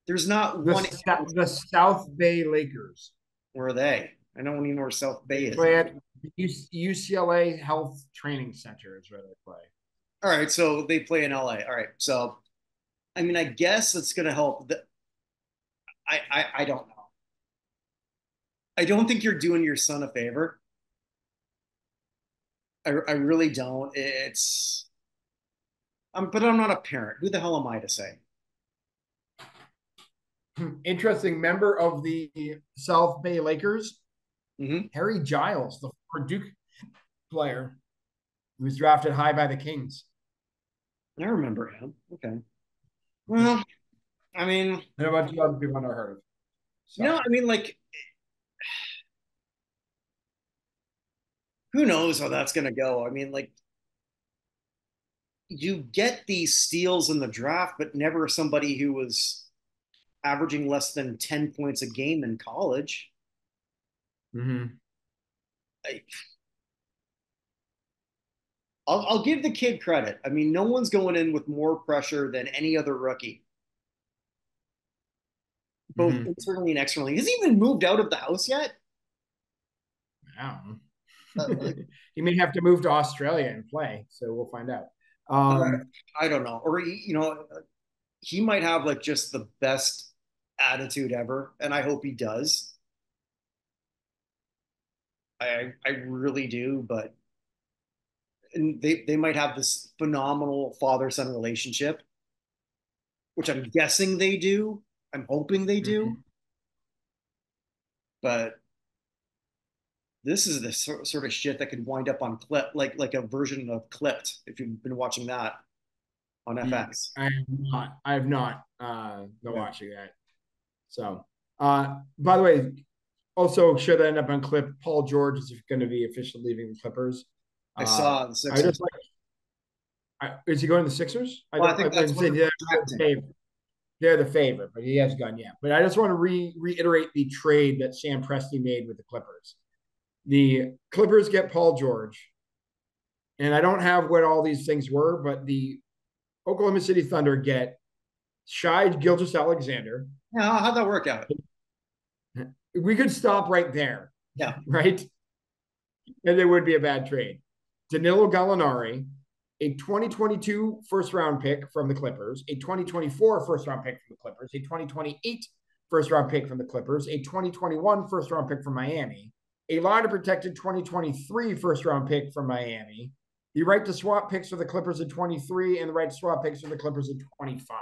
there's not one. The South Bay Lakers. Where are they? I don't even know where South Bay is. Play at UCLA Health Training Center is where they play. All right, so they play in LA. All right, so I mean, I guess it's going to help. I don't know. I don't think you're doing your son a favor I really don't. But I'm not a parent. Who the hell am I to say? Interesting member of the South Bay Lakers, Mm-hmm. Harry Giles, the Duke player who was drafted high by the Kings. I remember him. Okay. Well, I mean, And a bunch of other people I've never heard of. So, I mean, like, who knows how that's gonna go? I mean, like, you get these steals in the draft, but never somebody who was averaging less than 10 points a game in college. mm-hmm. I, I'll give the kid credit. I mean, no one's going in with more pressure than any other rookie, both Mm-hmm. internally and externally. Has he even moved out of the house yet? I don't Like, know. He may have to move to Australia and play, so we'll find out. uh, I don't know. Or, he might have like just the best attitude ever, and I hope he does. I really do, but and they might have this phenomenal father son relationship, which I'm guessing they do. I'm hoping they do, Mm-hmm. but this is the sort of shit that could wind up on clip, like a version of Clipped. If you've been watching that on FX, I have not been yeah. watching that. So, by the way, also should end up on clip. Paul George is going to be officially leaving the Clippers. I saw the I Sixers. just is he going to the Sixers? I Well, I don't. think I that's say what they're projecting. they're the favorite, but he hasn't gone yet. But I just want to reiterate the trade that Sam Presti made with the Clippers. The Clippers get Paul George, and I don't have what all these things were, but the Oklahoma City Thunder get Shai Gilgeous-Alexander. Yeah, how'd that work out? We could stop right there, Yeah. right? And there would be a bad trade. Danilo Gallinari, a 2022 first round pick from the Clippers, a 2024 first round pick from the Clippers, a 2028 first round pick from the Clippers, a 2021 first round pick from Miami, a lottery protected 2023 first round pick from Miami, the right to swap picks for the Clippers in 23, and the right to swap picks for the Clippers in 25.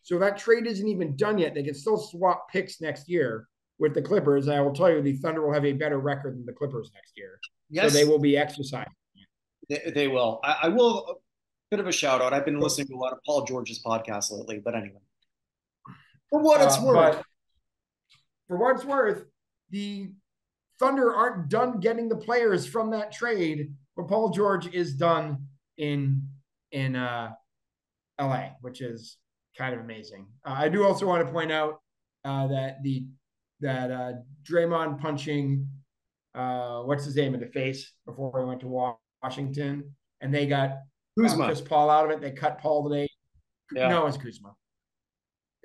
So that trade isn't even done yet. They can still swap picks next year with the Clippers. And I will tell you, the Thunder will have a better record than the Clippers next year. So they Yes, will be exercising. they will. I will. A bit of a shout out. I've been listening to a lot of Paul George's podcasts lately, but anyway, for what it's worth. But for what it's worth, the Thunder aren't done getting the players from that trade, but Paul George is done in LA, which is kind of amazing. I do also want to point out that Draymond punching what's his name in the face before he went to Washington, and they got Kuzma. Chris Paul out of it. They cut Paul today. Yeah. No, it was Kuzma.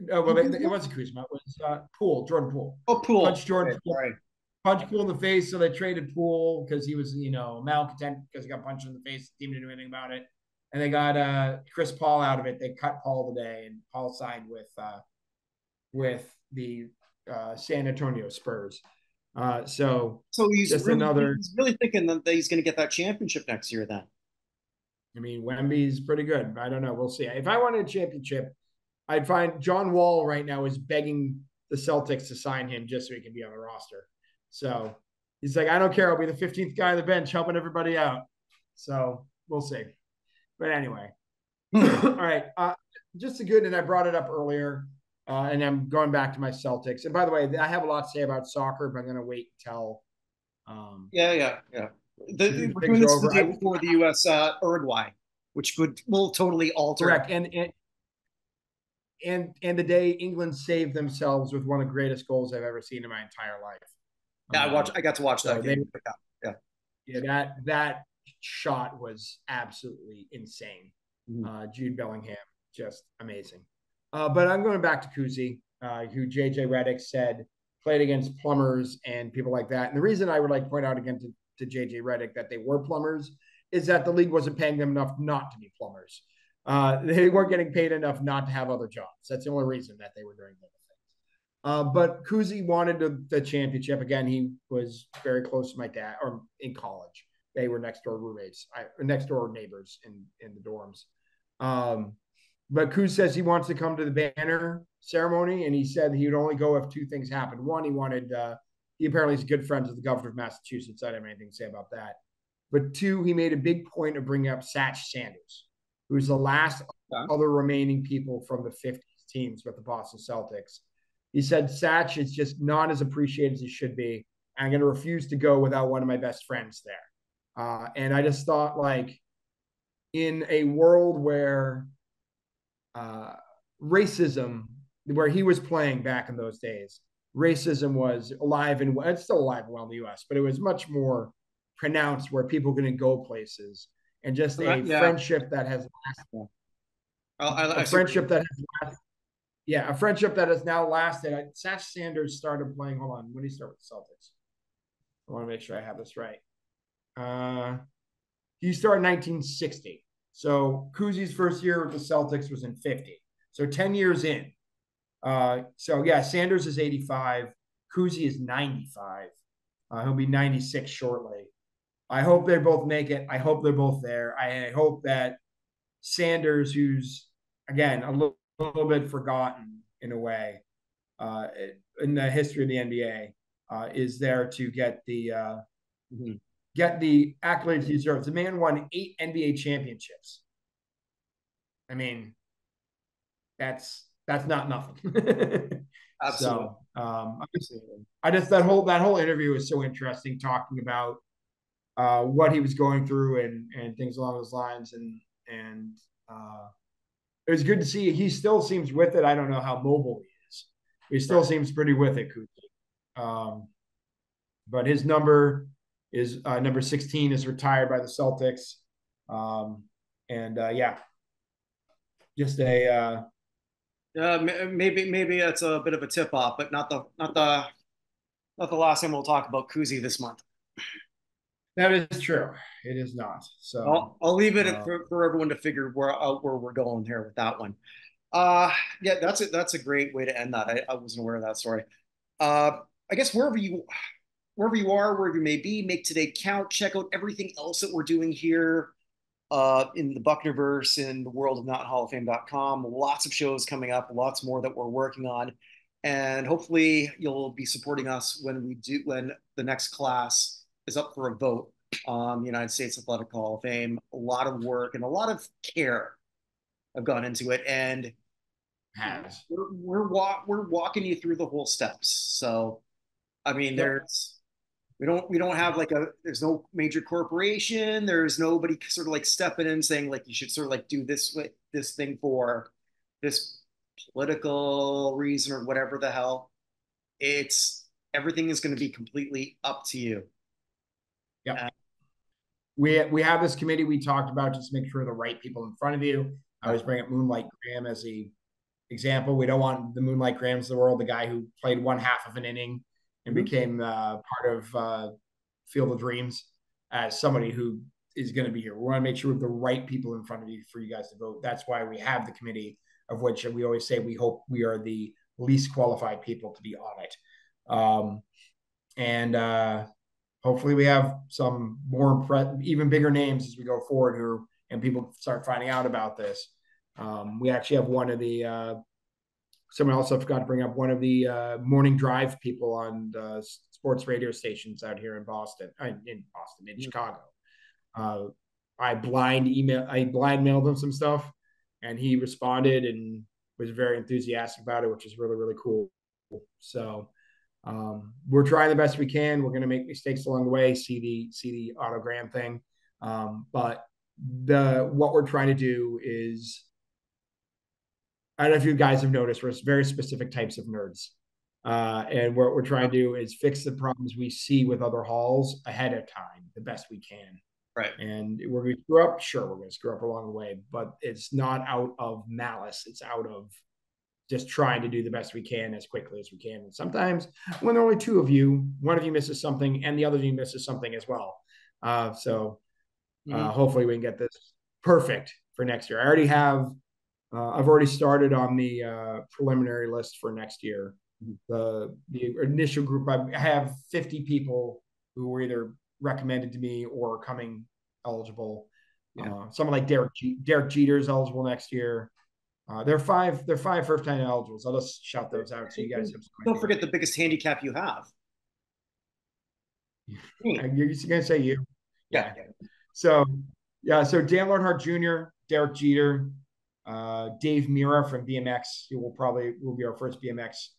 Well, it wasn't Kuzma. It was Jordan Poole. Oh, Poole. Punched Jordan Okay, Poole. right. Punched Poole in the face, so they traded Poole because he was, malcontent because he got punched in the face. The team didn't do anything about it, and they got Chris Paul out of it. They cut Paul today, and Paul signed with the San Antonio Spurs. So He's really thinking that he's going to get that championship next year. Then I mean, Wemby's pretty good. I don't know. We'll see. If I wanted a championship, I'd find John Wall right now is begging the Celtics to sign him just so he can be on the roster. So he's like, I don't care. I'll be the 15th guy on the bench helping everybody out. So we'll see. But anyway, all right. Just a good, and I brought it up earlier, and I'm going back to my Celtics. And by the way, I have a lot to say about soccer, but I'm going to wait until. yeah. We're doing things are this over. the day before the U.S. Uruguay, which will totally alter. Correct, and the day England saved themselves with one of the greatest goals I've ever seen in my entire life. Yeah, I got to watch that game. That shot was absolutely insane. Jude Bellingham, just amazing. But I'm going back to Kuzi, who JJ Redick said played against plumbers and people like that. And the reason I would like to point out again to JJ Redick that they were plumbers is that the league wasn't paying them enough not to be plumbers. They weren't getting paid enough not to have other jobs. That's the only reason that they were doing those things. But Kuzi wanted the championship. Again, he was very close to my dad or in college. they were next door roommates, next door neighbors in the dorms. But Kuz says he wants to come to the banner ceremony, and he said he would only go if two things happened. One, he wanted he apparently is good friends with the governor of Massachusetts. I don't have anything to say about that. But two, he made a big point of bringing up Satch Sanders, who's the last other remaining people from the 50s teams with the Boston Celtics. He said Satch is just not as appreciated as he should be. I'm going to refuse to go without one of my best friends there. And I just thought, like, in a world where racism, where he was playing back in those days, racism was alive and it's still alive and well in the U.S., but it was much more pronounced where people couldn't go places, and just a friendship that has lasted. A friendship that has now lasted. Satch Sanders started playing. Hold on, when did he start with the Celtics? I want to make sure I have this right. He started in 1960. So Kuzi's first year with the Celtics was in 50. So 10 years in. So yeah, Sanders is 85. Kuzi is 95. He'll be 96 shortly. I hope they both make it. I hope they're both there. I hope that Sanders, who's, again, a little bit forgotten in a way in the history of the NBA, is there to get the accolades he deserves. The man won 8 NBA championships. I mean, that's not nothing. Absolutely. So, I just that whole interview was so interesting, talking about what he was going through and things along those lines, and it was good to see. He still seems with it. I don't know how mobile he is. He still seems pretty with it, Kuzi. But his number is number 16 is retired by the Celtics. Yeah, just a maybe that's a bit of a tip off, but not the last time we'll talk about Kuzi this month. That is true. It is not. So I'll leave it for everyone to figure out where we're going here with that one. Yeah, that's a great way to end that. I wasn't aware of that story. I guess wherever you are, wherever you may be, make today count. Check out everything else that we're doing here in the Buchnerverse, in the world of NotInHallOfFame.com. Lots of shows coming up, lots more that we're working on. And hopefully you'll be supporting us when the next class is up for a vote on the United States Athletic Hall of Fame. A lot of work and a lot of care have gone into it, and we're walking you through the whole steps. So, I mean, we don't have there's no major corporation. There's nobody sort of like stepping in saying like you should sort of like do this thing for this political reason or whatever the hell. Everything is going to be completely up to you. Yeah. We have this committee we talked about, just make sure the right people in front of you. I always bring up Moonlight Graham as the example. We don't want the Moonlight Grahams of the world, the guy who played one half of an inning and became part of Field of Dreams, as somebody who is going to be here. We want to make sure we have the right people in front of you for you guys to vote. That's why we have the committee, of which we always say we hope we are the least qualified people to be on it. Hopefully we have some more even bigger names as we go forward and people start finding out about this. We actually have one of the someone else I forgot to bring up, one of the morning drive people on the sports radio stations out here in Chicago. I blind mailed him some stuff, and he responded and was very enthusiastic about it, which is really, really cool. So we're trying the best we can. We're going to make mistakes along the way. See the autogram thing, but what we're trying to do is, I don't know if you guys have noticed, we're very specific types of nerds. And what we're trying to do is fix the problems we see with other halls ahead of time, the best we can. Right. And we're going to screw up. Sure, we're going to screw up along the way, but it's not out of malice. It's out of just trying to do the best we can as quickly as we can. And sometimes when there are only two of you, one of you misses something and the other of you misses something as well. Hopefully we can get this perfect for next year. I've already started on the preliminary list for next year. The initial group, I have 50 people who were either recommended to me or coming eligible. Yeah. Someone like Derek Jeter is eligible next year. They're five first-time eligibles. I'll just shout those out so you guys have some Don't idea. forget the biggest handicap you have. Me. You're gonna say you, Yeah. yeah. So so Dan Earnhardt Jr., Derek Jeter, Dave Mira from BMX, who will be our first BMX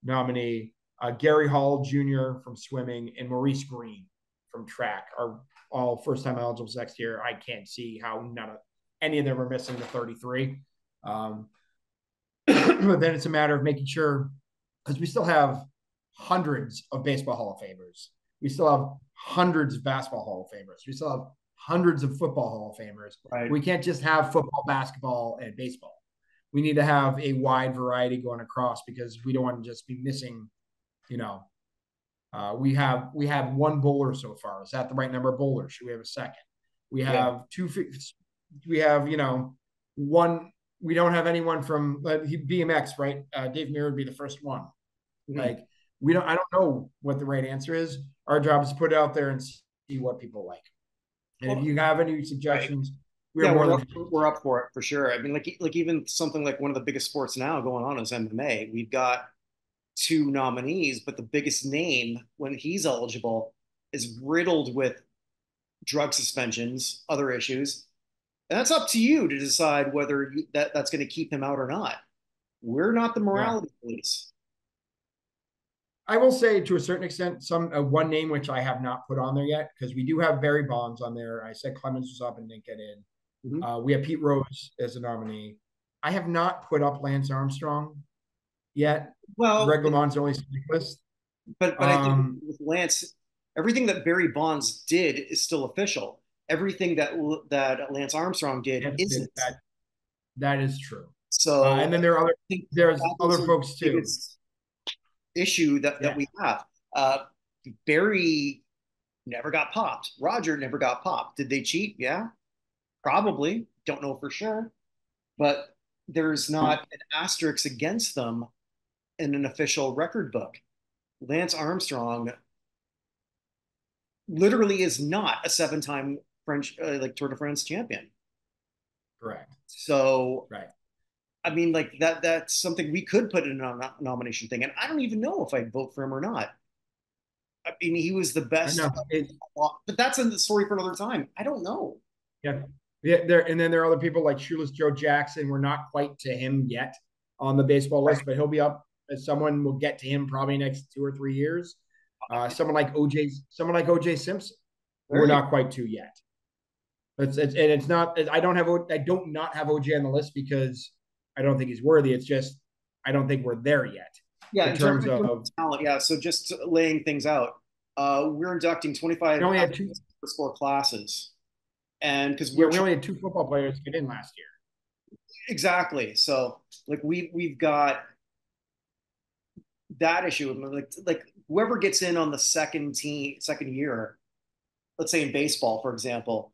nominee. Gary Hall Jr. from swimming and Maurice Green from track are all first-time eligibles next year. I can't see how any of them are missing the 33. But then it's a matter of making sure, because we still have hundreds of baseball Hall of Famers. We still have hundreds of basketball Hall of Famers. We still have hundreds of football Hall of Famers. Right. We can't just have football, basketball, and baseball. We need to have a wide variety going across because we don't want to just be missing, we have one bowler so far. Is that the right number of bowlers? Should we have a second? We have we have, one. We don't have anyone from BMX, right? Dave Mirra would be the first one. Mm-hmm. Like I don't know what the right answer is. Our job is to put it out there and see what people like. And if you have any suggestions, we're up for it for sure. I mean, like even something like one of the biggest sports now going on is MMA. We've got 2 nominees, but the biggest name when he's eligible is riddled with drug suspensions, other issues. And that's up to you to decide whether that's going to keep him out or not. We're not the morality police. I will say to a certain extent, one name which I have not put on there yet, because we do have Barry Bonds on there. I said Clemens was up and didn't get in. Mm-hmm. We have Pete Rose as a nominee. I have not put up Lance Armstrong yet. Well, Greg LeMond's only cyclist. But I think with Lance, everything that Barry Bonds did is still official. Everything that Lance Armstrong did isn't. That is true. So and then there's other folks too. Issue that we have. Barry never got popped. Roger never got popped. Did they cheat? Yeah, probably. Don't know for sure. But there's not an asterisk against them in an official record book. Lance Armstrong literally is not a 7-time French Tour de France champion. Correct. So right. I mean, like that's something we could put in a nomination thing. And I don't even know if I'd vote for him or not. I mean, he was the best. But that's a story for another time. I don't know. Yeah. And then there are other people like Shoeless Joe Jackson. We're not quite to him yet on the baseball list, but he'll be up. Someone will get to him probably next 2 or 3 years. Someone like OJ Simpson. We're not quite to yet. It's not. I don't not have OJ on the list because I don't think he's worthy. It's just I don't think we're there yet. Yeah, in terms of talent. Yeah, so just laying things out, we're inducting 25 sport classes, and because we only had 2 football players get in last year. Exactly. So like we've got that issue. Like whoever gets in on the second year, let's say in baseball, for example,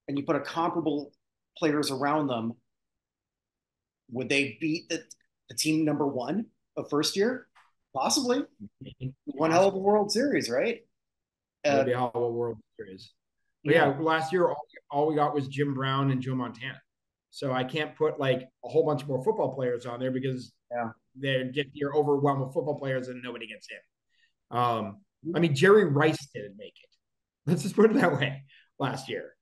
and you put a comparable players around them, would they beat the team number 1 of first year? Possibly. One hell of a World Series, right? It'd be a hell of a World Series. But yeah, last year all we got was Jim Brown and Joe Montana. So I can't put like a whole bunch more football players on there because you're overwhelmed with football players and nobody gets in. I mean, Jerry Rice didn't make it. Let's just put it that way last year.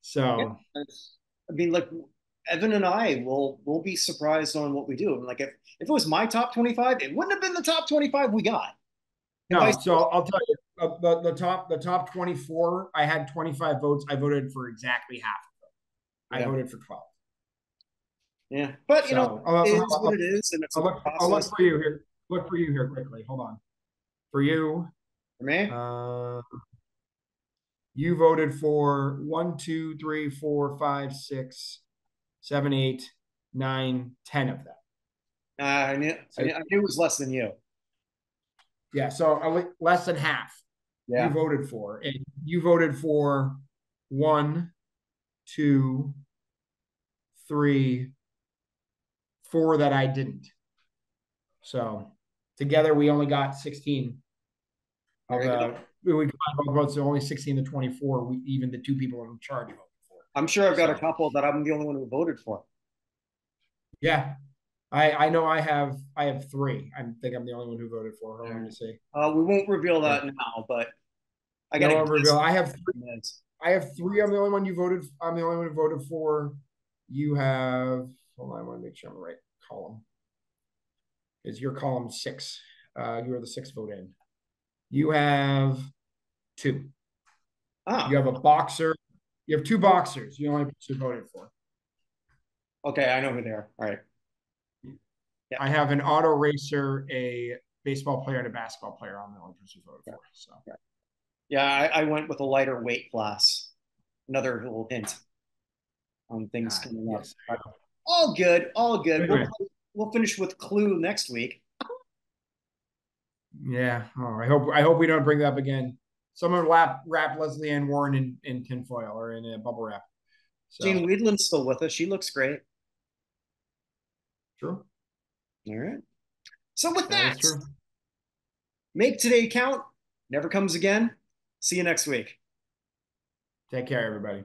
So I mean, like Evan and I will be surprised on what we do. I mean, like if it was my top 25, it wouldn't have been the top 25 we got. No, so I'll tell you the top 24. I had 25 votes. I voted for exactly half of them. I voted for 12. Yeah, but it is what it is, and it's I'll look for you here. Look for you here quickly. Hold on. For you, for me, you voted for 1, 2, 3, 4, 5, 6, 7, 8, 9, 10 of them. I knew it was less than you. Yeah, so less than half. You voted for, and you voted for 1, 2, 3, 4 that I didn't. So together we only got 16 of the we combine both votes, so only 16 to 24. Even the two people in charge voted for. I'm sure I've got a So, couple that I'm the only one who voted for. yeah, I know I have three. I think I'm the only one who voted for her. Let me see. We won't reveal Yeah. that now, but I got No to one reveal. I have three. guess. I have three. I'm the only one you voted. I'm the only one who voted for. You have. Hold on. I want to make sure I'm the right column. Is your column 6? You are the 6th vote in. You have 2. Ah, You have a boxer. You have 2 boxers. You only person who voted for. okay, I know who they are. All right. Yeah. I have an auto racer, a baseball player, and a basketball player. I'm the only person who voted for. So. Yeah, I went with a lighter weight class. Another little hint on things coming up. Yes. All good, all good. Anyway. We'll finish with Clue next week. Yeah. Oh, I hope we don't bring that up again. Someone wrap Leslie Ann Warren in tinfoil or in a bubble wrap. So. Jane Weedland's still with us. She looks great. True. All right. So with that, true. Make today count. Never comes again. See you next week. Take care, everybody.